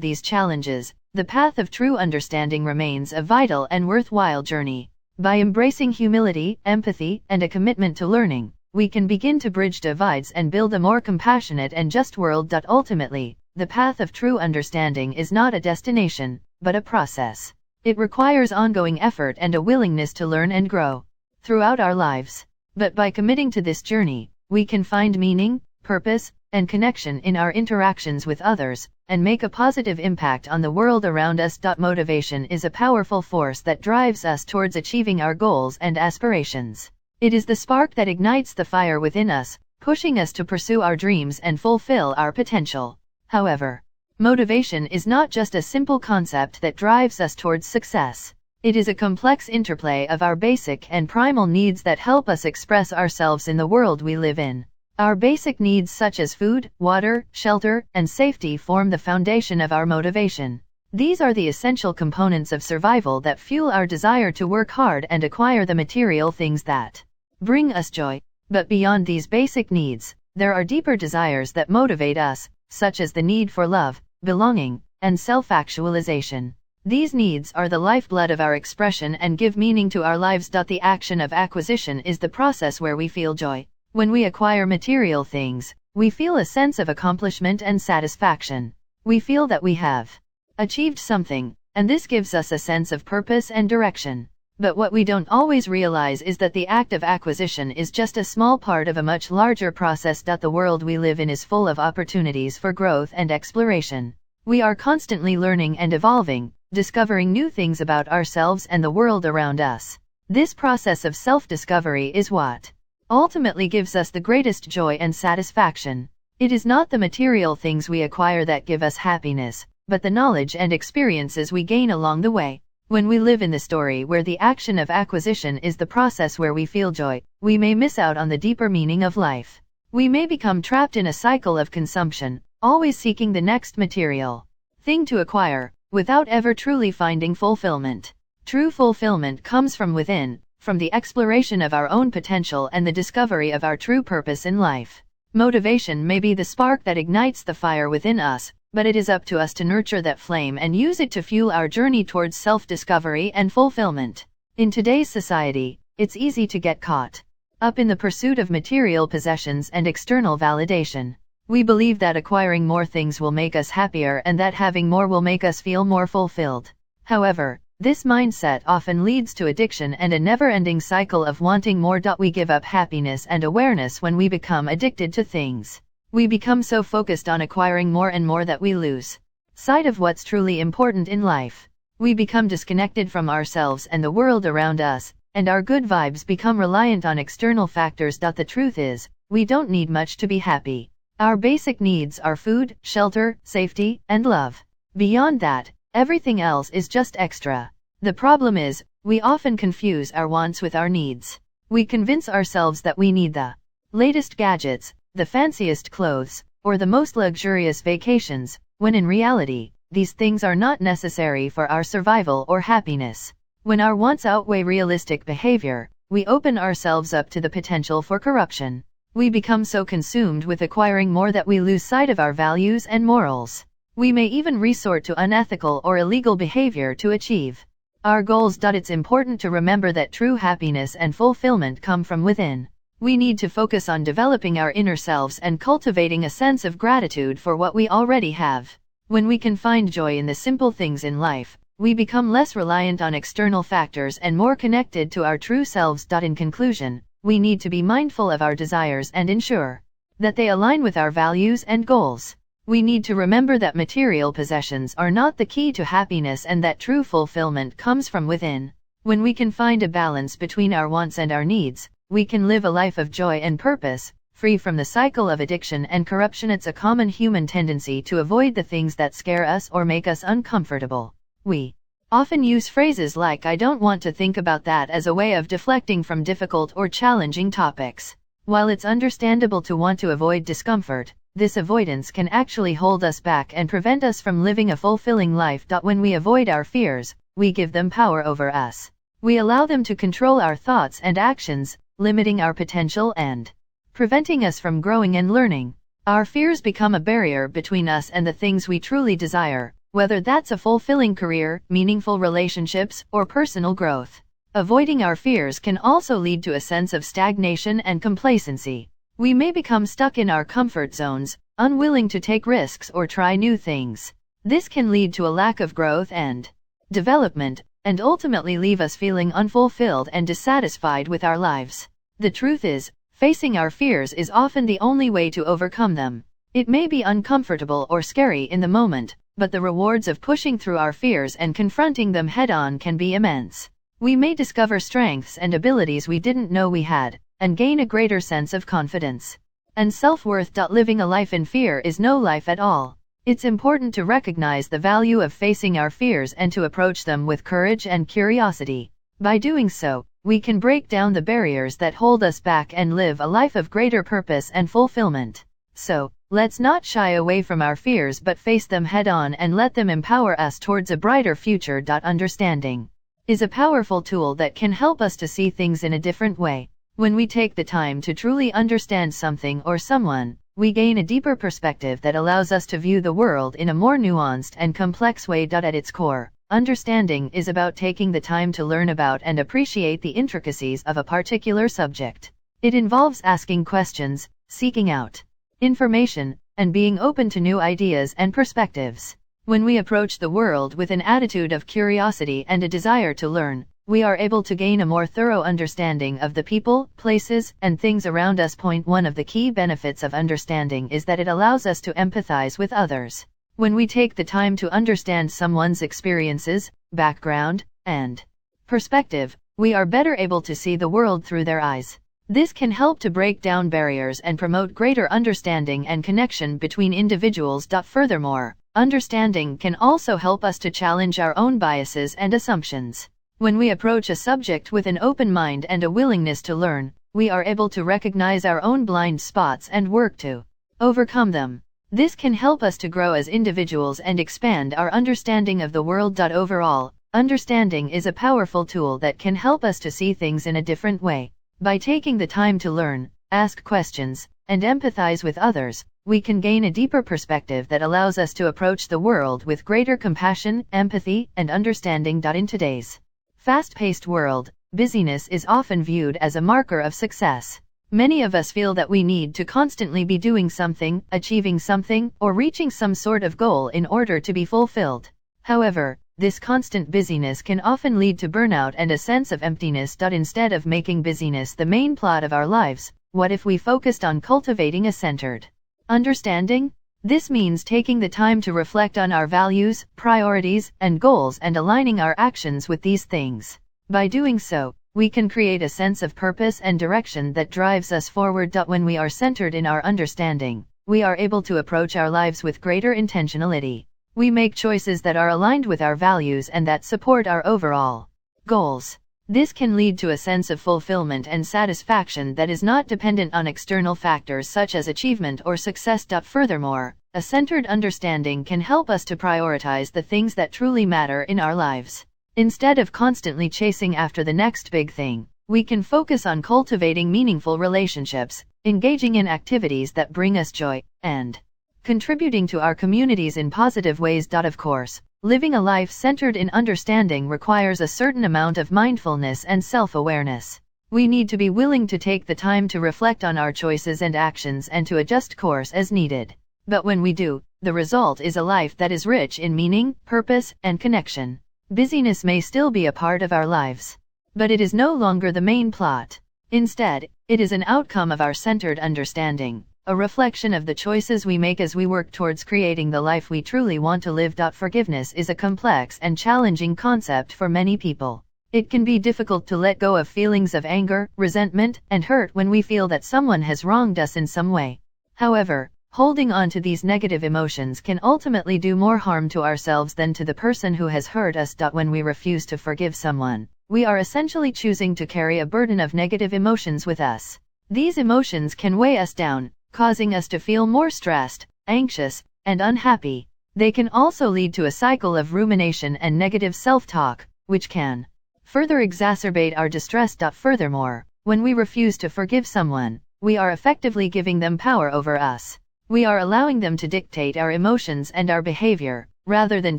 [SPEAKER 1] these challenges, the path of true understanding remains a vital and worthwhile journey. By embracing humility, empathy, and a commitment to learning, we can begin to bridge divides and build a more compassionate and just world. Ultimately, the path of true understanding is not a destination, but a process. It requires ongoing effort and a willingness to learn and grow throughout our lives. But by committing to this journey, we can find meaning, purpose, and connection in our interactions with others, and make a positive impact on the world around us. Motivation is a powerful force that drives us towards achieving our goals and aspirations. It is the spark that ignites the fire within us, pushing us to pursue our dreams and fulfill our potential. However, motivation is not just a simple concept that drives us towards success. It is a complex interplay of our basic and primal needs that help us express ourselves in the world we live in. Our basic needs such as food, water, shelter, and safety form the foundation of our motivation. These are the essential components of survival that fuel our desire to work hard and acquire the material things that bring us joy. But beyond these basic needs, there are deeper desires that motivate us, such as the need for love, belonging, and self-actualization. These needs are the lifeblood of our expression and give meaning to our lives. The action of acquisition is the process where we feel joy. When we acquire material things, we feel a sense of accomplishment and satisfaction. We feel that we have achieved something, and this gives us a sense of purpose and direction. But what we don't always realize is that the act of acquisition is just a small part of a much larger process. The world we live in is full of opportunities for growth and exploration. We are constantly learning and evolving, discovering new things about ourselves and the world around us. This process of self-discovery is what ultimately gives us the greatest joy and satisfaction. It is not the material things we acquire that give us happiness, but the knowledge and experiences we gain along the way. When we live in the story where the action of acquisition is the process where we feel joy, we may miss out on the deeper meaning of life. We may become trapped in a cycle of consumption, always seeking the next material thing to acquire, without ever truly finding fulfillment. True fulfillment comes from within, from the exploration of our own potential and the discovery of our true purpose in life. Motivation may be the spark that ignites the fire within us, but it is up to us to nurture that flame and use it to fuel our journey towards self-discovery and fulfillment. In today's society, it's easy to get caught up in the pursuit of material possessions and external validation. We believe that acquiring more things will make us happier and that having more will make us feel more fulfilled. However, this mindset often leads to addiction and a never-ending cycle of wanting more. We give up happiness and awareness when we become addicted to things. We become so focused on acquiring more and more that we lose sight of what's truly important in life. We become disconnected from ourselves and the world around us, and our good vibes become reliant on external factors. The truth is, we don't need much to be happy. Our basic needs are food, shelter, safety, and love. Beyond that, everything else is just extra. The problem is, we often confuse our wants with our needs. We convince ourselves that we need the latest gadgets, the fanciest clothes, or the most luxurious vacations, when in reality, these things are not necessary for our survival or happiness. When our wants outweigh realistic behavior, we open ourselves up to the potential for corruption. We become so consumed with acquiring more that we lose sight of our values and morals. We may even resort to unethical or illegal behavior to achieve our goals. It's important to remember that true happiness and fulfillment come from within. We need to focus on developing our inner selves and cultivating a sense of gratitude for what we already have. When we can find joy in the simple things in life, we become less reliant on external factors and more connected to our true selves. In conclusion, we need to be mindful of our desires and ensure that they align with our values and goals. We need to remember that material possessions are not the key to happiness and that true fulfillment comes from within. When we can find a balance between our wants and our needs, we can live a life of joy and purpose, free from the cycle of addiction and corruption. It's a common human tendency to avoid the things that scare us or make us uncomfortable. We often use phrases like "I don't want to think about that" as a way of deflecting from difficult or challenging topics. While it's understandable to want to avoid discomfort, this avoidance can actually hold us back and prevent us from living a fulfilling life. When we avoid our fears, we give them power over us. We allow them to control our thoughts and actions, limiting our potential and preventing us from growing and learning. Our fears become a barrier between us and the things we truly desire, whether that's a fulfilling career, meaningful relationships, or personal growth. Avoiding our fears can also lead to a sense of stagnation and complacency. We may become stuck in our comfort zones, unwilling to take risks or try new things. This can lead to a lack of growth and development, and ultimately leave us feeling unfulfilled and dissatisfied with our lives. The truth is, facing our fears is often the only way to overcome them. It may be uncomfortable or scary in the moment, but the rewards of pushing through our fears and confronting them head-on can be immense. We may discover strengths and abilities we didn't know we had, and gain a greater sense of confidence and self-worth. Living a life in fear is no life at all. It's important to recognize the value of facing our fears and to approach them with courage and curiosity. By doing so, we can break down the barriers that hold us back and live a life of greater purpose and fulfillment. So, let's not shy away from our fears but face them head-on and let them empower us towards a brighter future. Understanding is a powerful tool that can help us to see things in a different way. When we take the time to truly understand something or someone, we gain a deeper perspective that allows us to view the world in a more nuanced and complex way. At its core, understanding is about taking the time to learn about and appreciate the intricacies of a particular subject. It involves asking questions, seeking out information, and being open to new ideas and perspectives. When we approach the world with an attitude of curiosity and a desire to learn, we are able to gain a more thorough understanding of the people, places, and things around us. One of the key benefits of understanding is that it allows us to empathize with others. When we take the time to understand someone's experiences, background, and perspective, we are better able to see the world through their eyes. This can help to break down barriers and promote greater understanding and connection between individuals. Furthermore, understanding can also help us to challenge our own biases and assumptions. When we approach a subject with an open mind and a willingness to learn, we are able to recognize our own blind spots and work to overcome them. This can help us to grow as individuals and expand our understanding of the world. Overall, understanding is a powerful tool that can help us to see things in a different way. By taking the time to learn, ask questions, and empathize with others, we can gain a deeper perspective that allows us to approach the world with greater compassion, empathy, and understanding. In today's fast-paced world, busyness is often viewed as a marker of success. Many of us feel that we need to constantly be doing something, achieving something, or reaching some sort of goal in order to be fulfilled. However, this constant busyness can often lead to burnout and a sense of emptiness. Instead of making busyness the main plot of our lives, what if we focused on cultivating a centered understanding? This means taking the time to reflect on our values, priorities, and goals and aligning our actions with these things. By doing so, we can create a sense of purpose and direction that drives us forward. When we are centered in our understanding, we are able to approach our lives with greater intentionality. We make choices that are aligned with our values and that support our overall goals. This can lead to a sense of fulfillment and satisfaction that is not dependent on external factors such as achievement or success. Furthermore, a centered understanding can help us to prioritize the things that truly matter in our lives. Instead of constantly chasing after the next big thing, we can focus on cultivating meaningful relationships, engaging in activities that bring us joy, and contributing to our communities in positive ways. Of course, living a life centered in understanding requires a certain amount of mindfulness and self-awareness. We need to be willing to take the time to reflect on our choices and actions and to adjust course as needed. But when we do, the result is a life that is rich in meaning, purpose, and connection. Busyness may still be a part of our lives, but it is no longer the main plot. Instead, it is an outcome of our centered understanding, a reflection of the choices we make as we work towards creating the life we truly want to live. Forgiveness is a complex and challenging concept for many people. It can be difficult to let go of feelings of anger, resentment, and hurt when we feel that someone has wronged us in some way. However, holding on to these negative emotions can ultimately do more harm to ourselves than to the person who has hurt us. When we refuse to forgive someone, we are essentially choosing to carry a burden of negative emotions with us. These emotions can weigh us down, causing us to feel more stressed, anxious, and unhappy. They can also lead to a cycle of rumination and negative self-talk, which can further exacerbate our distress. Furthermore, when we refuse to forgive someone, we are effectively giving them power over us. We are allowing them to dictate our emotions and our behavior, rather than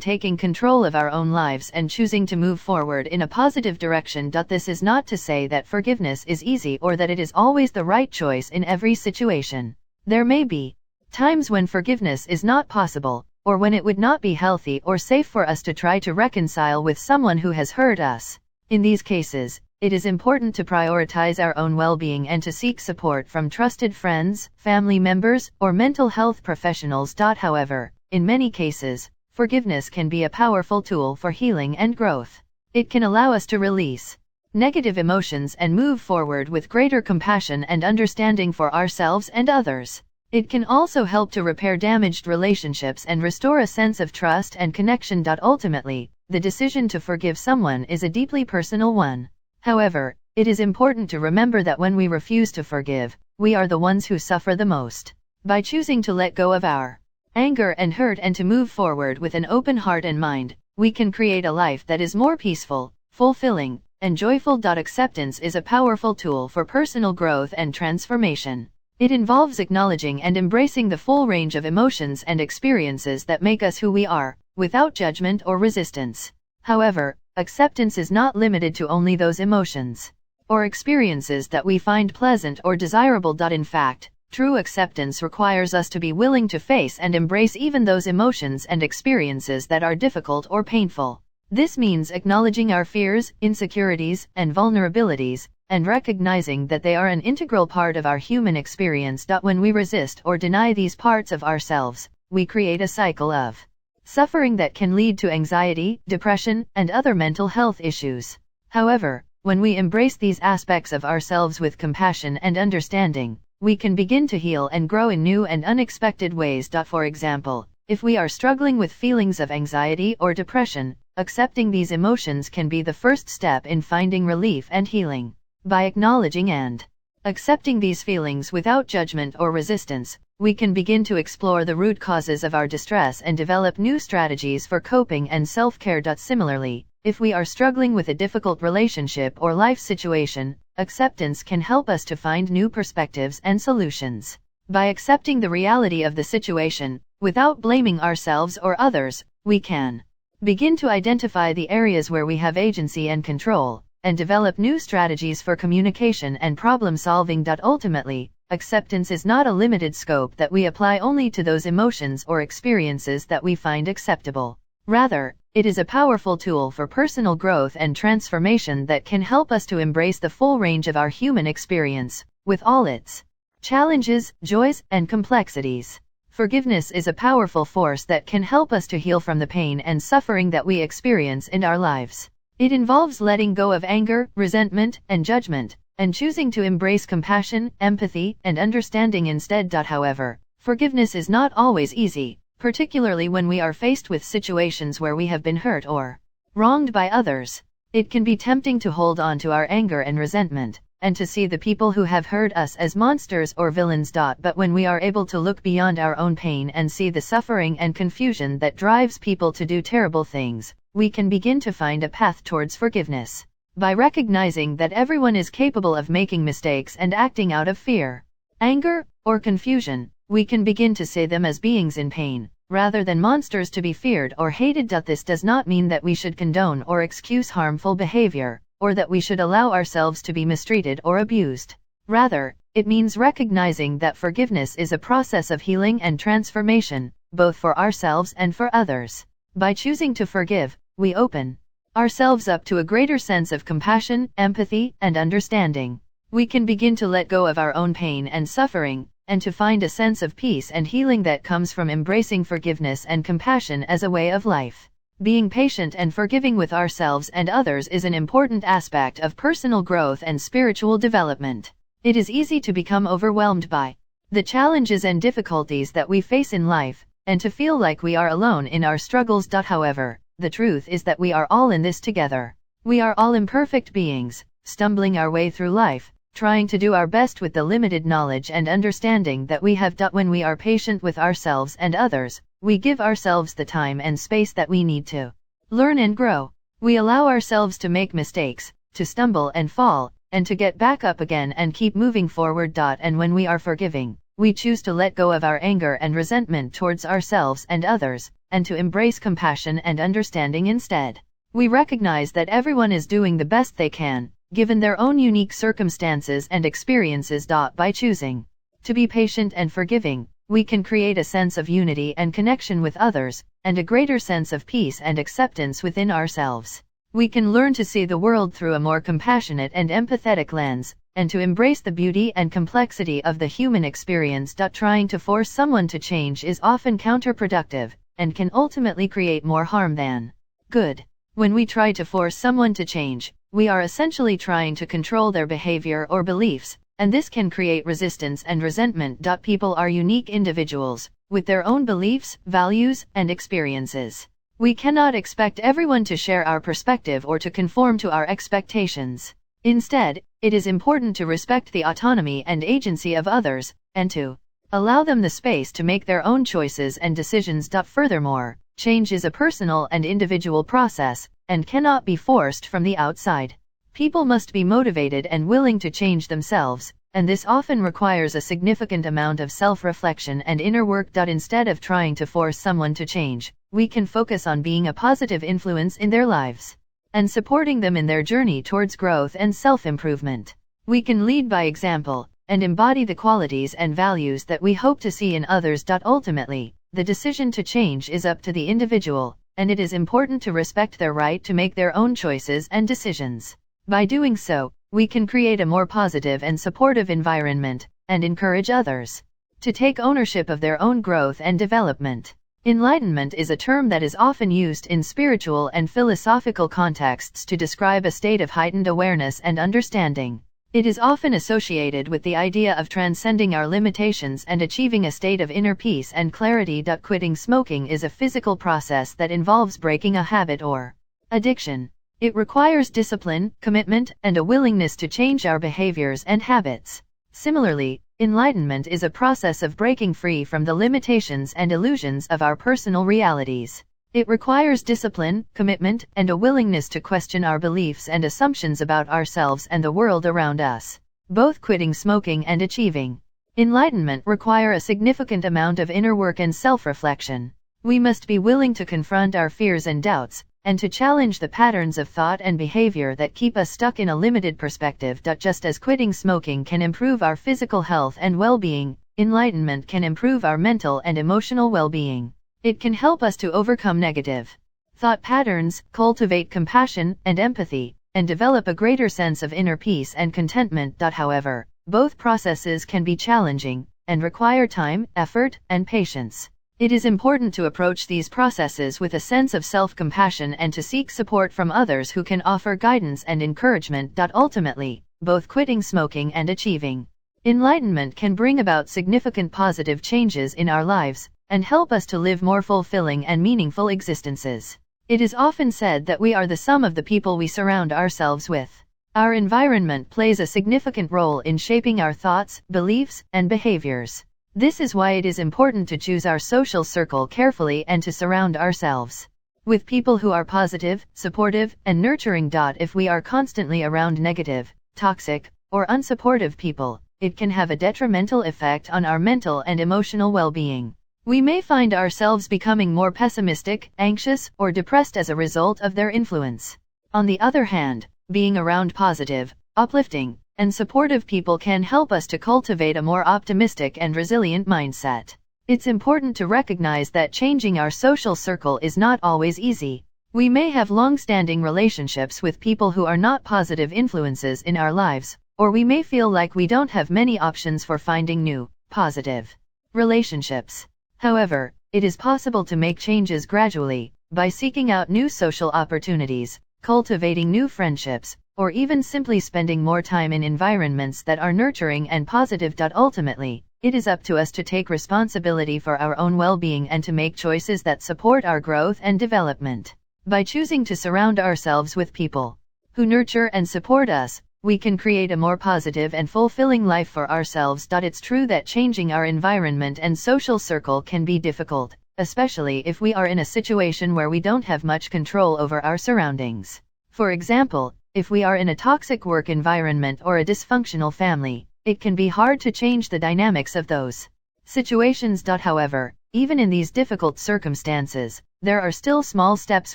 [SPEAKER 1] taking control of our own lives and choosing to move forward in a positive direction. This is not to say that forgiveness is easy or that it is always the right choice in every situation. There may be times when forgiveness is not possible, or when it would not be healthy or safe for us to try to reconcile with someone who has hurt us. In these cases, it is important to prioritize our own well-being and to seek support from trusted friends, family members, or mental health professionals. However, in many cases, forgiveness can be a powerful tool for healing and growth. It can allow us to release negative emotions and move forward with greater compassion and understanding for ourselves and others. It can also help to repair damaged relationships and restore a sense of trust and connection. Ultimately, the decision to forgive someone is a deeply personal one. However, it is important to remember that when we refuse to forgive, we are the ones who suffer the most. By choosing to let go of our anger and hurt and to move forward with an open heart and mind, we can create a life that is more peaceful, fulfilling, and joyful. Acceptance is a powerful tool for personal growth and transformation. It involves acknowledging and embracing the full range of emotions and experiences that make us who we are, without judgment or resistance. However, acceptance is not limited to only those emotions or experiences that we find pleasant or desirable. In fact, true acceptance requires us to be willing to face and embrace even those emotions and experiences that are difficult or painful. This means acknowledging our fears, insecurities, and vulnerabilities, and recognizing that they are an integral part of our human experience. When we resist or deny these parts of ourselves, we create a cycle of suffering that can lead to anxiety, depression, and other mental health issues. However, when we embrace these aspects of ourselves with compassion and understanding, we can begin to heal and grow in new and unexpected ways. For example, if we are struggling with feelings of anxiety or depression, accepting these emotions can be the first step in finding relief and healing. By acknowledging and accepting these feelings without judgment or resistance, we can begin to explore the root causes of our distress and develop new strategies for coping and self-care. Similarly, if we are struggling with a difficult relationship or life situation, acceptance can help us to find new perspectives and solutions. By accepting the reality of the situation, without blaming ourselves or others, we can begin to identify the areas where we have agency and control, and develop new strategies for communication and problem solving. Ultimately, acceptance is not a limited scope that we apply only to those emotions or experiences that we find acceptable. Rather, it is a powerful tool for personal growth and transformation that can help us to embrace the full range of our human experience, with all its challenges, joys, and complexities. Forgiveness is a powerful force that can help us to heal from the pain and suffering that we experience in our lives. It involves letting go of anger, resentment, and judgment, and choosing to embrace compassion, empathy, and understanding instead. However, forgiveness is not always easy, particularly when we are faced with situations where we have been hurt or wronged by others. It can be tempting to hold on to our anger and resentment, and to see the people who have hurt us as monsters or villains. But when we are able to look beyond our own pain and see the suffering and confusion that drives people to do terrible things, we can begin to find a path towards forgiveness. By recognizing that everyone is capable of making mistakes and acting out of fear, anger, or confusion, we can begin to see them as beings in pain, rather than monsters to be feared or hated. This does not mean that we should condone or excuse harmful behavior, or that we should allow ourselves to be mistreated or abused. Rather, it means recognizing that forgiveness is a process of healing and transformation, both for ourselves and for others. By choosing to forgive, we open ourselves up to a greater sense of compassion, empathy, and understanding. We can begin to let go of our own pain and suffering, and to find a sense of peace and healing that comes from embracing forgiveness and compassion as a way of life. Being patient and forgiving with ourselves and others is an important aspect of personal growth and spiritual development. It is easy to become overwhelmed by the challenges and difficulties that we face in life, and to feel like we are alone in our struggles. However, the truth is that we are all in this together. We are all imperfect beings, stumbling our way through life, trying to do our best with the limited knowledge and understanding that we have. When we are patient with ourselves and others, we give ourselves the time and space that we need to learn and grow. We allow ourselves to make mistakes, to stumble and fall, and to get back up again and keep moving forward. And when we are forgiving, we choose to let go of our anger and resentment towards ourselves and others, and to embrace compassion and understanding instead. We recognize that everyone is doing the best they can, given their own unique circumstances and experiences. By choosing to be patient and forgiving, we can create a sense of unity and connection with others, and a greater sense of peace and acceptance within ourselves. We can learn to see the world through a more compassionate and empathetic lens, and to embrace the beauty and complexity of the human experience. Trying to force someone to change is often counterproductive, and can ultimately create more harm than good. When we try to force someone to change, we are essentially trying to control their behavior or beliefs, and this can create resistance and resentment. People are unique individuals, with their own beliefs, values, and experiences. We cannot expect everyone to share our perspective or to conform to our expectations. Instead, it is important to respect the autonomy and agency of others, and to allow them the space to make their own choices and decisions. Furthermore, change is a personal and individual process, and cannot be forced from the outside. People must be motivated and willing to change themselves, and this often requires a significant amount of self-reflection and inner work. Instead of trying to force someone to change, we can focus on being a positive influence in their lives, and supporting them in their journey towards growth and self-improvement. We can lead by example, and embody the qualities and values that we hope to see in others. Ultimately, the decision to change is up to the individual, and it is important to respect their right to make their own choices and decisions. By doing so, we can create a more positive and supportive environment, and encourage others to take ownership of their own growth and development. Enlightenment is a term that is often used in spiritual and philosophical contexts to describe a state of heightened awareness and understanding. It is often associated with the idea of transcending our limitations and achieving a state of inner peace and clarity. Quitting smoking is a physical process that involves breaking a habit or addiction. It requires discipline, commitment, and a willingness to change our behaviors and habits. Similarly, enlightenment is a process of breaking free from the limitations and illusions of our personal realities. It requires discipline, commitment, and a willingness to question our beliefs and assumptions about ourselves and the world around us. Both quitting smoking and achieving Enlightenment requires a significant amount of inner work and self-reflection. We must be willing to confront our fears and doubts, and to challenge the patterns of thought and behavior that keep us stuck in a limited perspective. Just as quitting smoking can improve our physical health and well-being, enlightenment can improve our mental and emotional well-being. It can help us to overcome negative thought patterns, cultivate compassion and empathy, and develop a greater sense of inner peace and contentment. However, both processes can be challenging, and require time, effort, and patience. It is important to approach these processes with a sense of self-compassion and to seek support from others who can offer guidance and encouragement. Ultimately, both quitting smoking and achieving enlightenment can bring about significant positive changes in our lives, and help us to live more fulfilling and meaningful existences. It is often said that we are the sum of the people we surround ourselves with. Our environment plays a significant role in shaping our thoughts, beliefs, and behaviors. This is why it is important to choose our social circle carefully and to surround ourselves with people who are positive, supportive, and nurturing. If we are constantly around negative, toxic, or unsupportive people, it can have a detrimental effect on our mental and emotional well-being. We may find ourselves becoming more pessimistic, anxious, or depressed as a result of their influence. On the other hand, being around positive, uplifting, and supportive people can help us to cultivate a more optimistic and resilient mindset. It's important to recognize that changing our social circle is not always easy. We may have long-standing relationships with people who are not positive influences in our lives, or we may feel like we don't have many options for finding new, positive relationships. However, it is possible to make changes gradually, by seeking out new social opportunities, cultivating new friendships, or even simply spending more time in environments that are nurturing and positive. Ultimately, it is up to us to take responsibility for our own well-being and to make choices that support our growth and development. By choosing to surround ourselves with people who nurture and support us, we can create a more positive and fulfilling life for ourselves. It's true that changing our environment and social circle can be difficult, especially if we are in a situation where we don't have much control over our surroundings. For example, if we are in a toxic work environment or a dysfunctional family, it can be hard to change the dynamics of those situations. However, even in these difficult circumstances, there are still small steps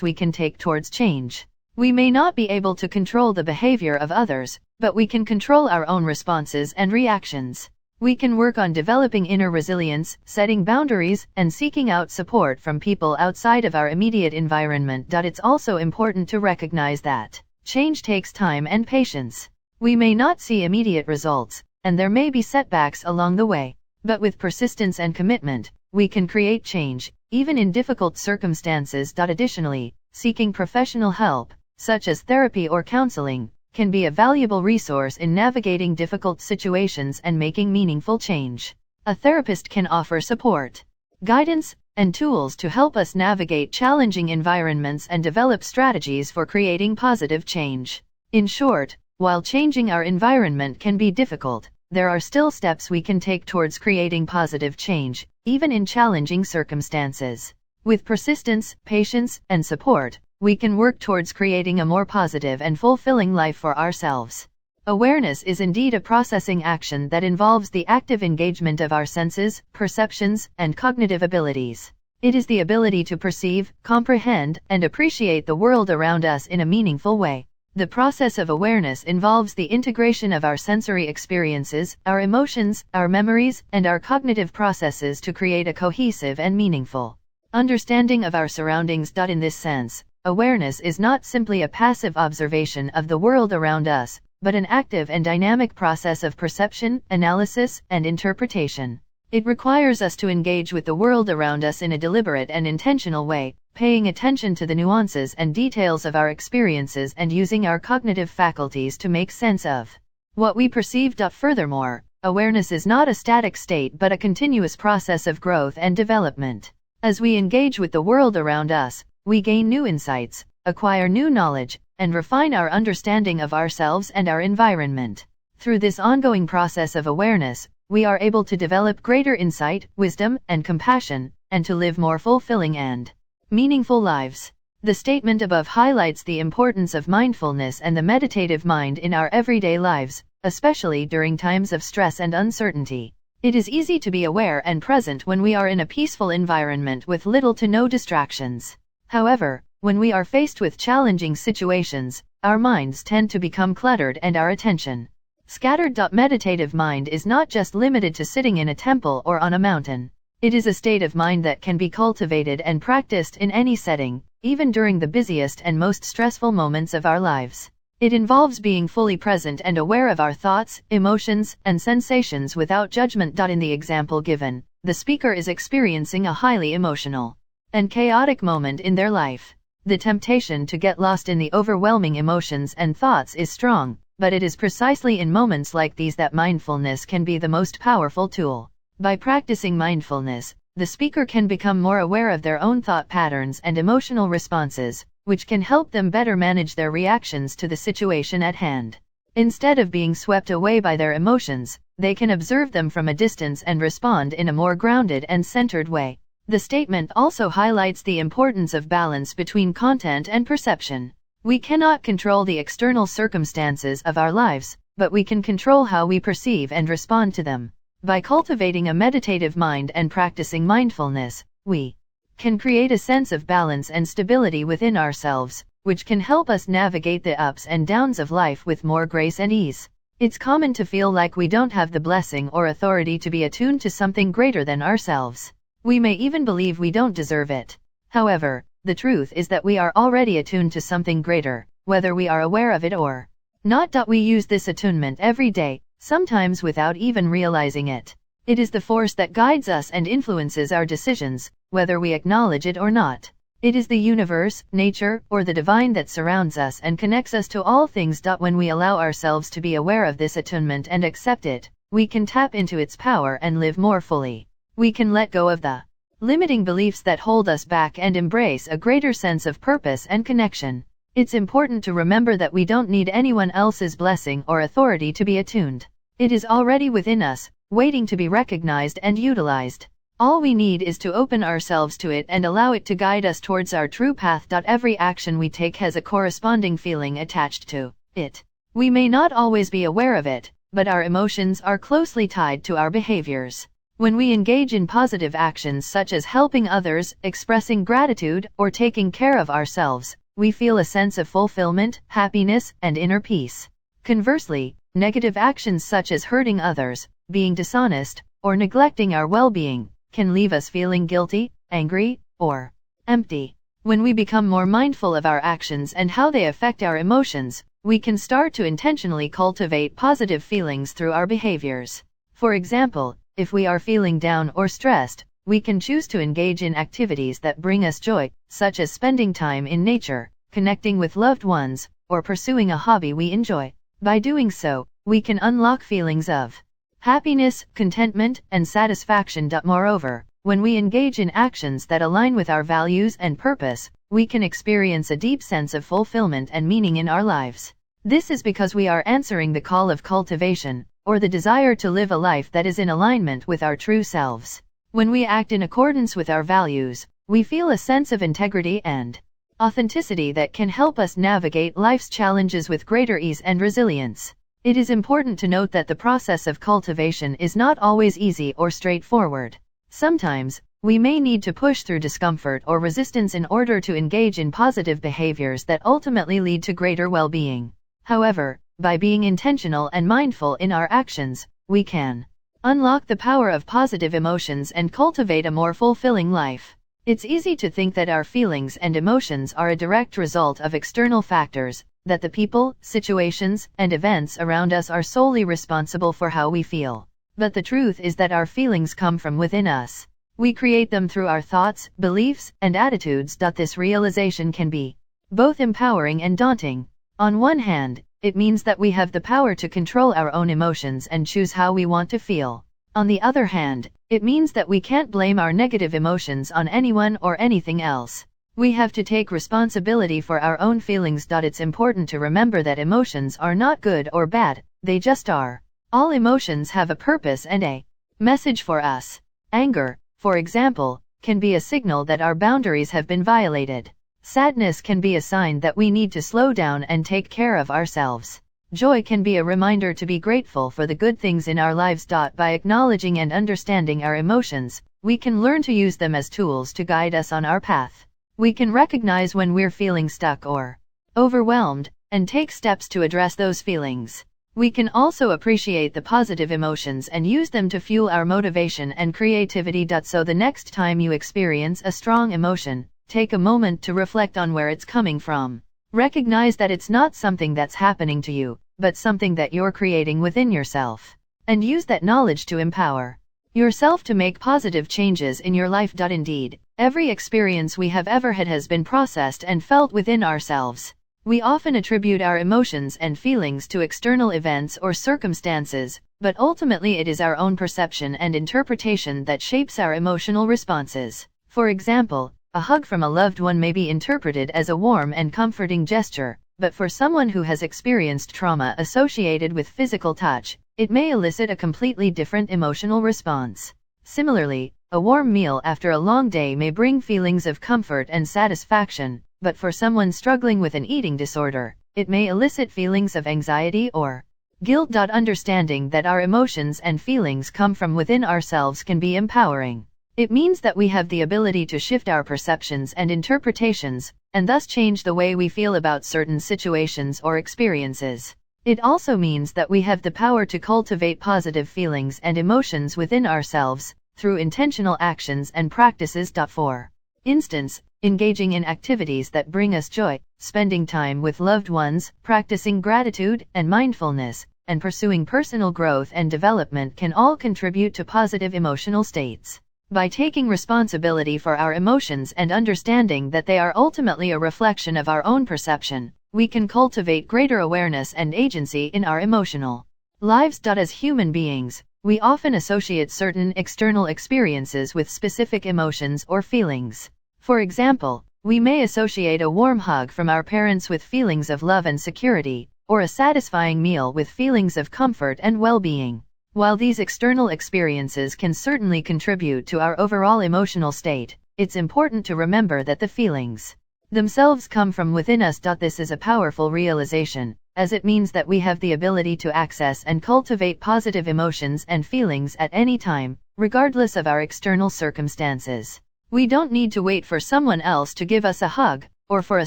[SPEAKER 1] we can take towards change. We may not be able to control the behavior of others, but we can control our own responses and reactions. We can work on developing inner resilience, setting boundaries, and seeking out support from people outside of our immediate environment. It's also important to recognize that change takes time and patience. We may not see immediate results, and there may be setbacks along the way. But with persistence and commitment, we can create change, even in difficult circumstances. Additionally, seeking professional help, such as therapy or counseling, can be a valuable resource in navigating difficult situations and making meaningful change. A therapist can offer support, guidance, and tools to help us navigate challenging environments and develop strategies for creating positive change. In short, while changing our environment can be difficult, there are still steps we can take towards creating positive change, even in challenging circumstances. With persistence, patience, and support, we can work towards creating a more positive and fulfilling life for ourselves. Awareness is indeed a processing action that involves the active engagement of our senses, perceptions, and cognitive abilities. It is the ability to perceive, comprehend, and appreciate the world around us in a meaningful way. The process of awareness involves the integration of our sensory experiences, our emotions, our memories, and our cognitive processes to create a cohesive and meaningful understanding of our surroundings. In this sense, awareness is not simply a passive observation of the world around us, but an active and dynamic process of perception, analysis, and interpretation. It requires us to engage with the world around us in a deliberate and intentional way, paying attention to the nuances and details of our experiences and using our cognitive faculties to make sense of what we perceive. Furthermore, awareness is not a static state but a continuous process of growth and development. As we engage with the world around us, we gain new insights, acquire new knowledge, and refine our understanding of ourselves and our environment. Through this ongoing process of awareness, we are able to develop greater insight, wisdom, and compassion, and to live more fulfilling and meaningful lives. The statement above highlights the importance of mindfulness and the meditative mind in our everyday lives, especially during times of stress and uncertainty. It is easy to be aware and present when we are in a peaceful environment with little to no distractions. However, when we are faced with challenging situations, our minds tend to become cluttered and our attention scattered. Meditative mind is not just limited to sitting in a temple or on a mountain. It is a state of mind that can be cultivated and practiced in any setting, even during the busiest and most stressful moments of our lives. It involves being fully present and aware of our thoughts, emotions, and sensations without judgment. In the example given, the speaker is experiencing a highly emotional and chaotic moment in their life. The temptation to get lost in the overwhelming emotions and thoughts is strong, but it is precisely in moments like these that mindfulness can be the most powerful tool. By practicing mindfulness, the speaker can become more aware of their own thought patterns and emotional responses, which can help them better manage their reactions to the situation at hand. Instead of being swept away by their emotions, they can observe them from a distance and respond in a more grounded and centered way. The statement also highlights the importance of balance between content and perception. We cannot control the external circumstances of our lives, but we can control how we perceive and respond to them. By cultivating a meditative mind and practicing mindfulness, we can create a sense of balance and stability within ourselves, which can help us navigate the ups and downs of life with more grace and ease. It's common to feel like we don't have the blessing or authority to be attuned to something greater than ourselves. We may even believe we don't deserve it. However, the truth is that we are already attuned to something greater, whether we are aware of it or not. We use this attunement every day, sometimes without even realizing it. It is the force that guides us and influences our decisions, whether we acknowledge it or not. It is the universe, nature, or the divine that surrounds us and connects us to all things. When we allow ourselves to be aware of this attunement and accept it, we can tap into its power and live more fully. We can let go of the limiting beliefs that hold us back and embrace a greater sense of purpose and connection. It's important to remember that we don't need anyone else's blessing or authority to be attuned. It is already within us, waiting to be recognized and utilized. All we need is to open ourselves to it and allow it to guide us towards our true path. Every action we take has a corresponding feeling attached to it. We may not always be aware of it, but our emotions are closely tied to our behaviors. When we engage in positive actions such as helping others, expressing gratitude, or taking care of ourselves, we feel a sense of fulfillment, happiness, and inner peace. Conversely, negative actions such as hurting others, being dishonest, or neglecting our well-being, can leave us feeling guilty, angry, or empty. When we become more mindful of our actions and how they affect our emotions, we can start to intentionally cultivate positive feelings through our behaviors. For example, if we are feeling down or stressed, we can choose to engage in activities that bring us joy, such as spending time in nature, connecting with loved ones, or pursuing a hobby we enjoy. By doing so, we can unlock feelings of happiness, contentment, and satisfaction. Moreover, when we engage in actions that align with our values and purpose, we can experience a deep sense of fulfillment and meaning in our lives. This is because we are answering the call of cultivation, or the desire to live a life that is in alignment with our true selves. When we act in accordance with our values, we feel a sense of integrity and authenticity that can help us navigate life's challenges with greater ease and resilience. It is important to note that the process of cultivation is not always easy or straightforward. Sometimes, we may need to push through discomfort or resistance in order to engage in positive behaviors that ultimately lead to greater well-being. However, by being intentional and mindful in our actions, we can unlock the power of positive emotions and cultivate a more fulfilling life. It's easy to think that our feelings and emotions are a direct result of external factors, that the people, situations, and events around us are solely responsible for how we feel. But the truth is that our feelings come from within us. We create them through our thoughts, beliefs, and attitudes. This realization can be both empowering and daunting. On one hand, it means that we have the power to control our own emotions and choose how we want to feel. On the other hand, it means that we can't blame our negative emotions on anyone or anything else. We have to take responsibility for our own feelings. It's important to remember that emotions are not good or bad, they just are. All emotions have a purpose and a message for us. Anger, for example, can be a signal that our boundaries have been violated. Sadness can be a sign that we need to slow down and take care of ourselves. Joy can be a reminder to be grateful for the good things in our lives. By acknowledging and understanding our emotions, we can learn to use them as tools to guide us on our path. We can recognize when we're feeling stuck or overwhelmed, and take steps to address those feelings. We can also appreciate the positive emotions and use them to fuel our motivation and creativity. So the next time you experience a strong emotion, take a moment to reflect on where it's coming from. Recognize that it's not something that's happening to you, but something that you're creating within yourself. And use that knowledge to empower yourself to make positive changes in your life. Indeed, every experience we have ever had has been processed and felt within ourselves. We often attribute our emotions and feelings to external events or circumstances, but ultimately it is our own perception and interpretation that shapes our emotional responses. For example, a hug from a loved one may be interpreted as a warm and comforting gesture, but for someone who has experienced trauma associated with physical touch, it may elicit a completely different emotional response. Similarly, a warm meal after a long day may bring feelings of comfort and satisfaction, but for someone struggling with an eating disorder, it may elicit feelings of anxiety or guilt. Understanding that our emotions and feelings come from within ourselves can be empowering. It means that we have the ability to shift our perceptions and interpretations, and thus change the way we feel about certain situations or experiences. It also means that we have the power to cultivate positive feelings and emotions within ourselves, through intentional actions and practices. For instance, engaging in activities that bring us joy, spending time with loved ones, practicing gratitude and mindfulness, and pursuing personal growth and development can all contribute to positive emotional states. By taking responsibility for our emotions and understanding that they are ultimately a reflection of our own perception, we can cultivate greater awareness and agency in our emotional lives. As human beings, we often associate certain external experiences with specific emotions or feelings. For example, we may associate a warm hug from our parents with feelings of love and security, or a satisfying meal with feelings of comfort and well-being. While these external experiences can certainly contribute to our overall emotional state, it's important to remember that the feelings themselves come from within us. This is a powerful realization, as it means that we have the ability to access and cultivate positive emotions and feelings at any time, regardless of our external circumstances. We don't need to wait for someone else to give us a hug, or for a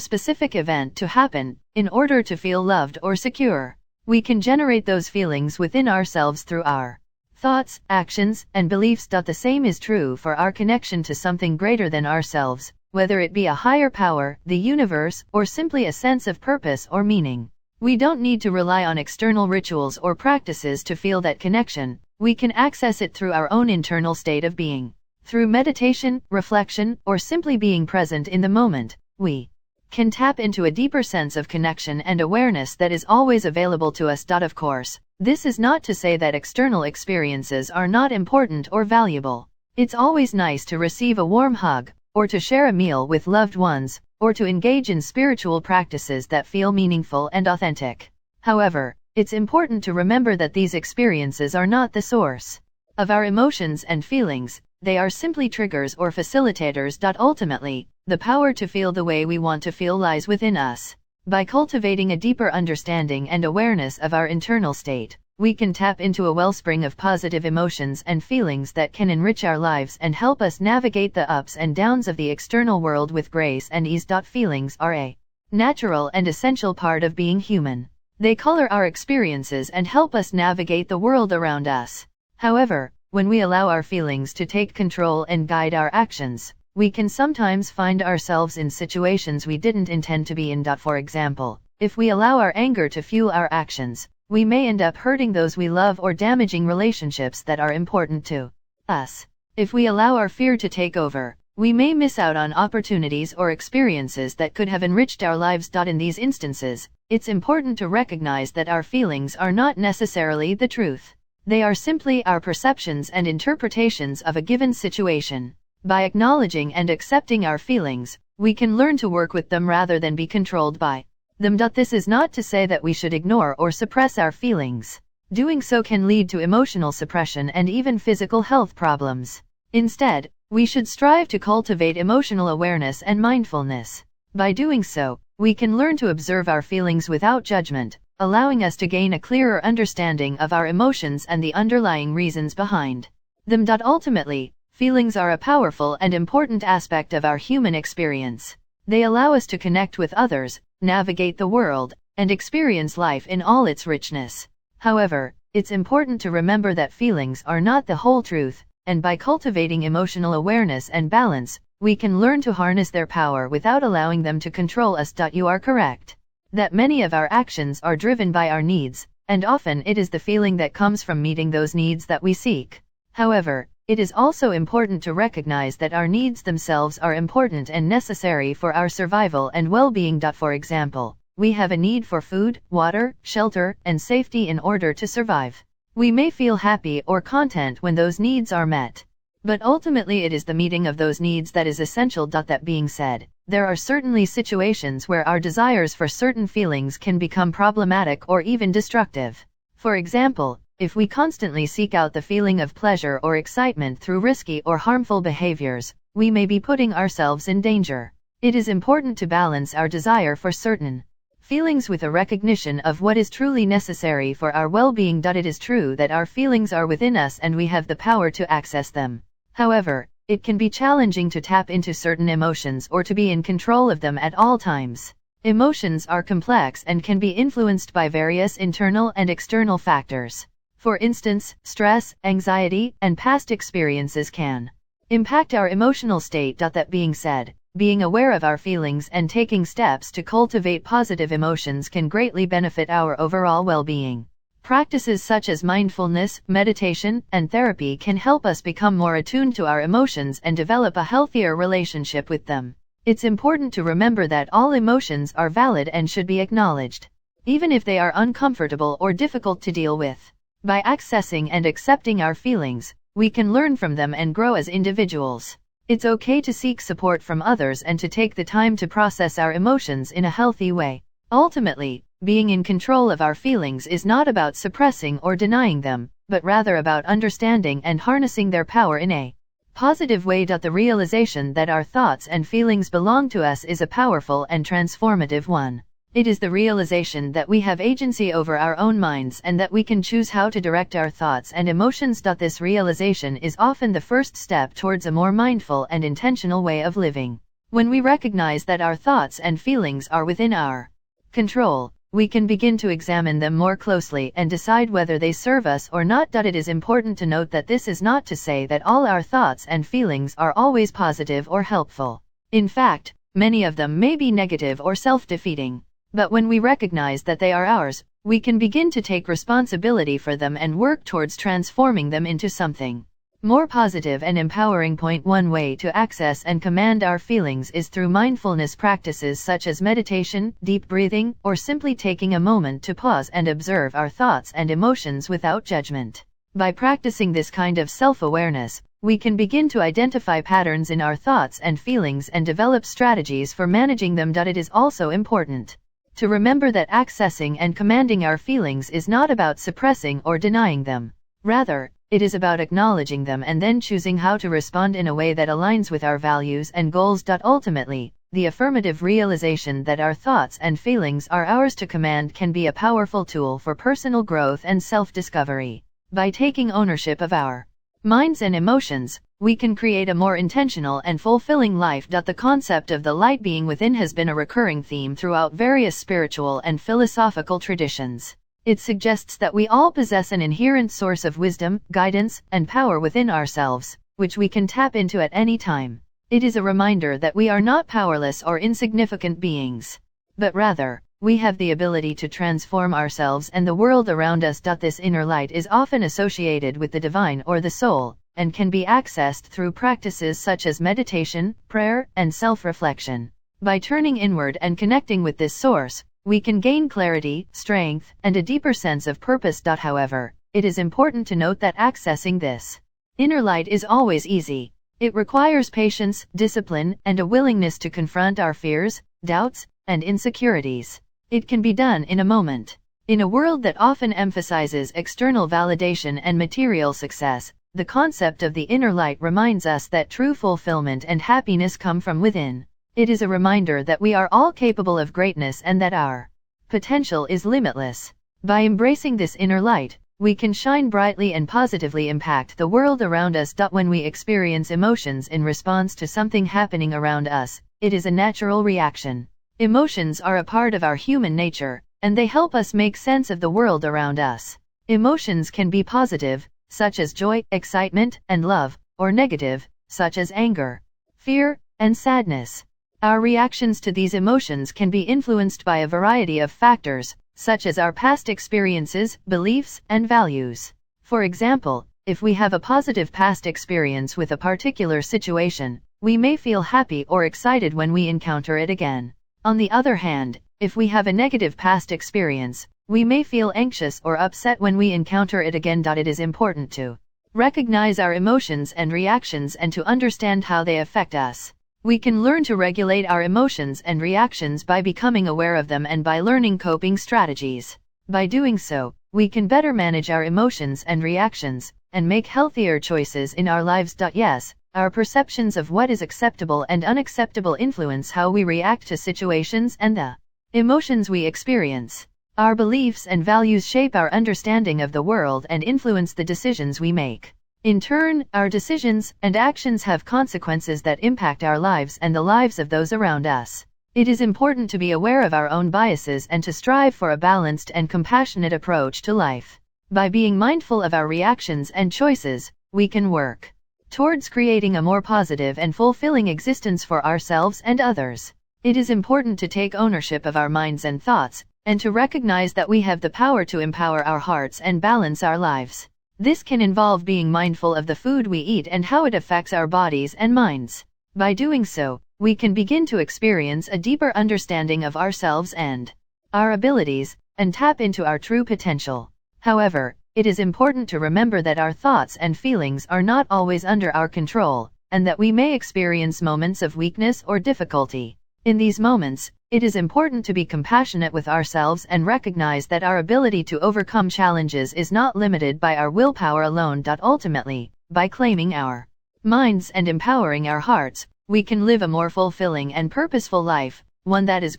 [SPEAKER 1] specific event to happen, in order to feel loved or secure. We can generate those feelings within ourselves through our thoughts, actions, and beliefs. The same is true for our connection to something greater than ourselves, whether it be a higher power, the universe, or simply a sense of purpose or meaning. We don't need to rely on external rituals or practices to feel that connection. We can access it through our own internal state of being. Through meditation, reflection, or simply being present in the moment, we can tap into a deeper sense of connection and awareness that is always available to us. Of course, this is not to say that external experiences are not important or valuable. It's always nice to receive a warm hug, or to share a meal with loved ones, or to engage in spiritual practices that feel meaningful and authentic. However, it's important to remember that these experiences are not the source of our emotions and feelings. They are simply triggers or facilitators. Ultimately, the power to feel the way we want to feel lies within us. By cultivating a deeper understanding and awareness of our internal state, we can tap into a wellspring of positive emotions and feelings that can enrich our lives and help us navigate the ups and downs of the external world with grace and ease. Feelings are a natural and essential part of being human. They color our experiences and help us navigate the world around us. However, when we allow our feelings to take control and guide our actions, we can sometimes find ourselves in situations we didn't intend to be in. For example, if we allow our anger to fuel our actions, we may end up hurting those we love or damaging relationships that are important to us. If we allow our fear to take over, we may miss out on opportunities or experiences that could have enriched our lives. In these instances, it's important to recognize that our feelings are not necessarily the truth. They are simply our perceptions and interpretations of a given situation. By acknowledging and accepting our feelings, we can learn to work with them rather than be controlled by them. This is not to say that we should ignore or suppress our feelings. Doing so can lead to emotional suppression and even physical health problems. Instead, we should strive to cultivate emotional awareness and mindfulness. By doing so, we can learn to observe our feelings without judgment, allowing us to gain a clearer understanding of our emotions and the underlying reasons behind them. Ultimately, feelings are a powerful and important aspect of our human experience. They allow us to connect with others, navigate the world, and experience life in all its richness. However, it's important to remember that feelings are not the whole truth, and by cultivating emotional awareness and balance, we can learn to harness their power without allowing them to control us. You are correct that many of our actions are driven by our needs, and often it is the feeling that comes from meeting those needs that we seek. However, it is also important to recognize that our needs themselves are important and necessary for our survival and well-being. For example, we have a need for food, water, shelter, and safety in order to survive. We may feel happy or content when those needs are met, but ultimately it is the meeting of those needs that is essential. That being said, there are certainly situations where our desires for certain feelings can become problematic or even destructive. For example, if we constantly seek out the feeling of pleasure or excitement through risky or harmful behaviors, we may be putting ourselves in danger. It is important to balance our desire for certain feelings with a recognition of what is truly necessary for our well-being. It is true that our feelings are within us and we have the power to access them. However, it can be challenging to tap into certain emotions or to be in control of them at all times. Emotions are complex and can be influenced by various internal and external factors. For instance, stress, anxiety, and past experiences can impact our emotional state. That being said, being aware of our feelings and taking steps to cultivate positive emotions can greatly benefit our overall well-being. Practices such as mindfulness, meditation, and therapy can help us become more attuned to our emotions and develop a healthier relationship with them. It's important to remember that all emotions are valid and should be acknowledged, even if they are uncomfortable or difficult to deal with. By accessing and accepting our feelings, we can learn from them and grow as individuals. It's okay to seek support from others and to take the time to process our emotions in a healthy way. Ultimately, being in control of our feelings is not about suppressing or denying them, but rather about understanding and harnessing their power in a positive way. The realization that our thoughts and feelings belong to us is a powerful and transformative one. It is the realization that we have agency over our own minds and that we can choose how to direct our thoughts and emotions. This realization is often the first step towards a more mindful and intentional way of living. When we recognize that our thoughts and feelings are within our control, we can begin to examine them more closely and decide whether they serve us or not. It is important to note that this is not to say that all our thoughts and feelings are always positive or helpful. In fact, many of them may be negative or self-defeating. But when we recognize that they are ours, we can begin to take responsibility for them and work towards transforming them into something more positive and empowering. One way to access and command our feelings is through mindfulness practices such as meditation, deep breathing, or simply taking a moment to pause and observe our thoughts and emotions without judgment. By practicing this kind of self-awareness, we can begin to identify patterns in our thoughts and feelings and develop strategies for managing them. It is also important to remember that accessing and commanding our feelings is not about suppressing or denying them. Rather, it is about acknowledging them and then choosing how to respond in a way that aligns with our values and goals. Ultimately, the affirmative realization that our thoughts and feelings are ours to command can be a powerful tool for personal growth and self-discovery. By taking ownership of our minds and emotions, we can create a more intentional and fulfilling life. The concept of the light being within has been a recurring theme throughout various spiritual and philosophical traditions. It suggests that we all possess an inherent source of wisdom, guidance, and power within ourselves, which we can tap into at any time. It is a reminder that we are not powerless or insignificant beings, but rather, we have the ability to transform ourselves and the world around us. This inner light is often associated with the divine or the soul, and can be accessed through practices such as meditation, prayer, and self-reflection. By turning inward and connecting with this source, we can gain clarity, strength, and a deeper sense of purpose. However, it is important to note that accessing this inner light is always easy. It requires patience, discipline, and a willingness to confront our fears, doubts, and insecurities. It can be done in a moment. In a world that often emphasizes external validation and material success, the concept of the inner light reminds us that true fulfillment and happiness come from within. It is a reminder that we are all capable of greatness and that our potential is limitless. By embracing this inner light, we can shine brightly and positively impact the world around us. When we experience emotions in response to something happening around us, it is a natural reaction. Emotions are a part of our human nature, and they help us make sense of the world around us. Emotions can be positive, such as joy, excitement, and love, or negative, such as anger, fear, and sadness. Our reactions to these emotions can be influenced by a variety of factors, such as our past experiences, beliefs, and values. For example, if we have a positive past experience with a particular situation, we may feel happy or excited when we encounter it again. On the other hand, if we have a negative past experience, we may feel anxious or upset when we encounter it again. It is important to recognize our emotions and reactions and to understand how they affect us. We can learn to regulate our emotions and reactions by becoming aware of them and by learning coping strategies. By doing so, we can better manage our emotions and reactions, and make healthier choices in our lives. Yes, our perceptions of what is acceptable and unacceptable influence how we react to situations and the emotions we experience. Our beliefs and values shape our understanding of the world and influence the decisions we make. In turn, our decisions and actions have consequences that impact our lives and the lives of those around us. It is important to be aware of our own biases and to strive for a balanced and compassionate approach to life. By being mindful of our reactions and choices, we can work towards creating a more positive and fulfilling existence for ourselves and others. It is important to take ownership of our minds and thoughts, and to recognize that we have the power to empower our hearts and balance our lives. This can involve being mindful of the food we eat and how it affects our bodies and minds. By doing so, we can begin to experience a deeper understanding of ourselves and our abilities, and tap into our true potential. However, it is important to remember that our thoughts and feelings are not always under our control, and that we may experience moments of weakness or difficulty. In these moments, it is important to be compassionate with ourselves and recognize that our ability to overcome challenges is not limited by our willpower alone. Ultimately, by claiming our minds and empowering our hearts, we can live a more fulfilling and purposeful life, one that is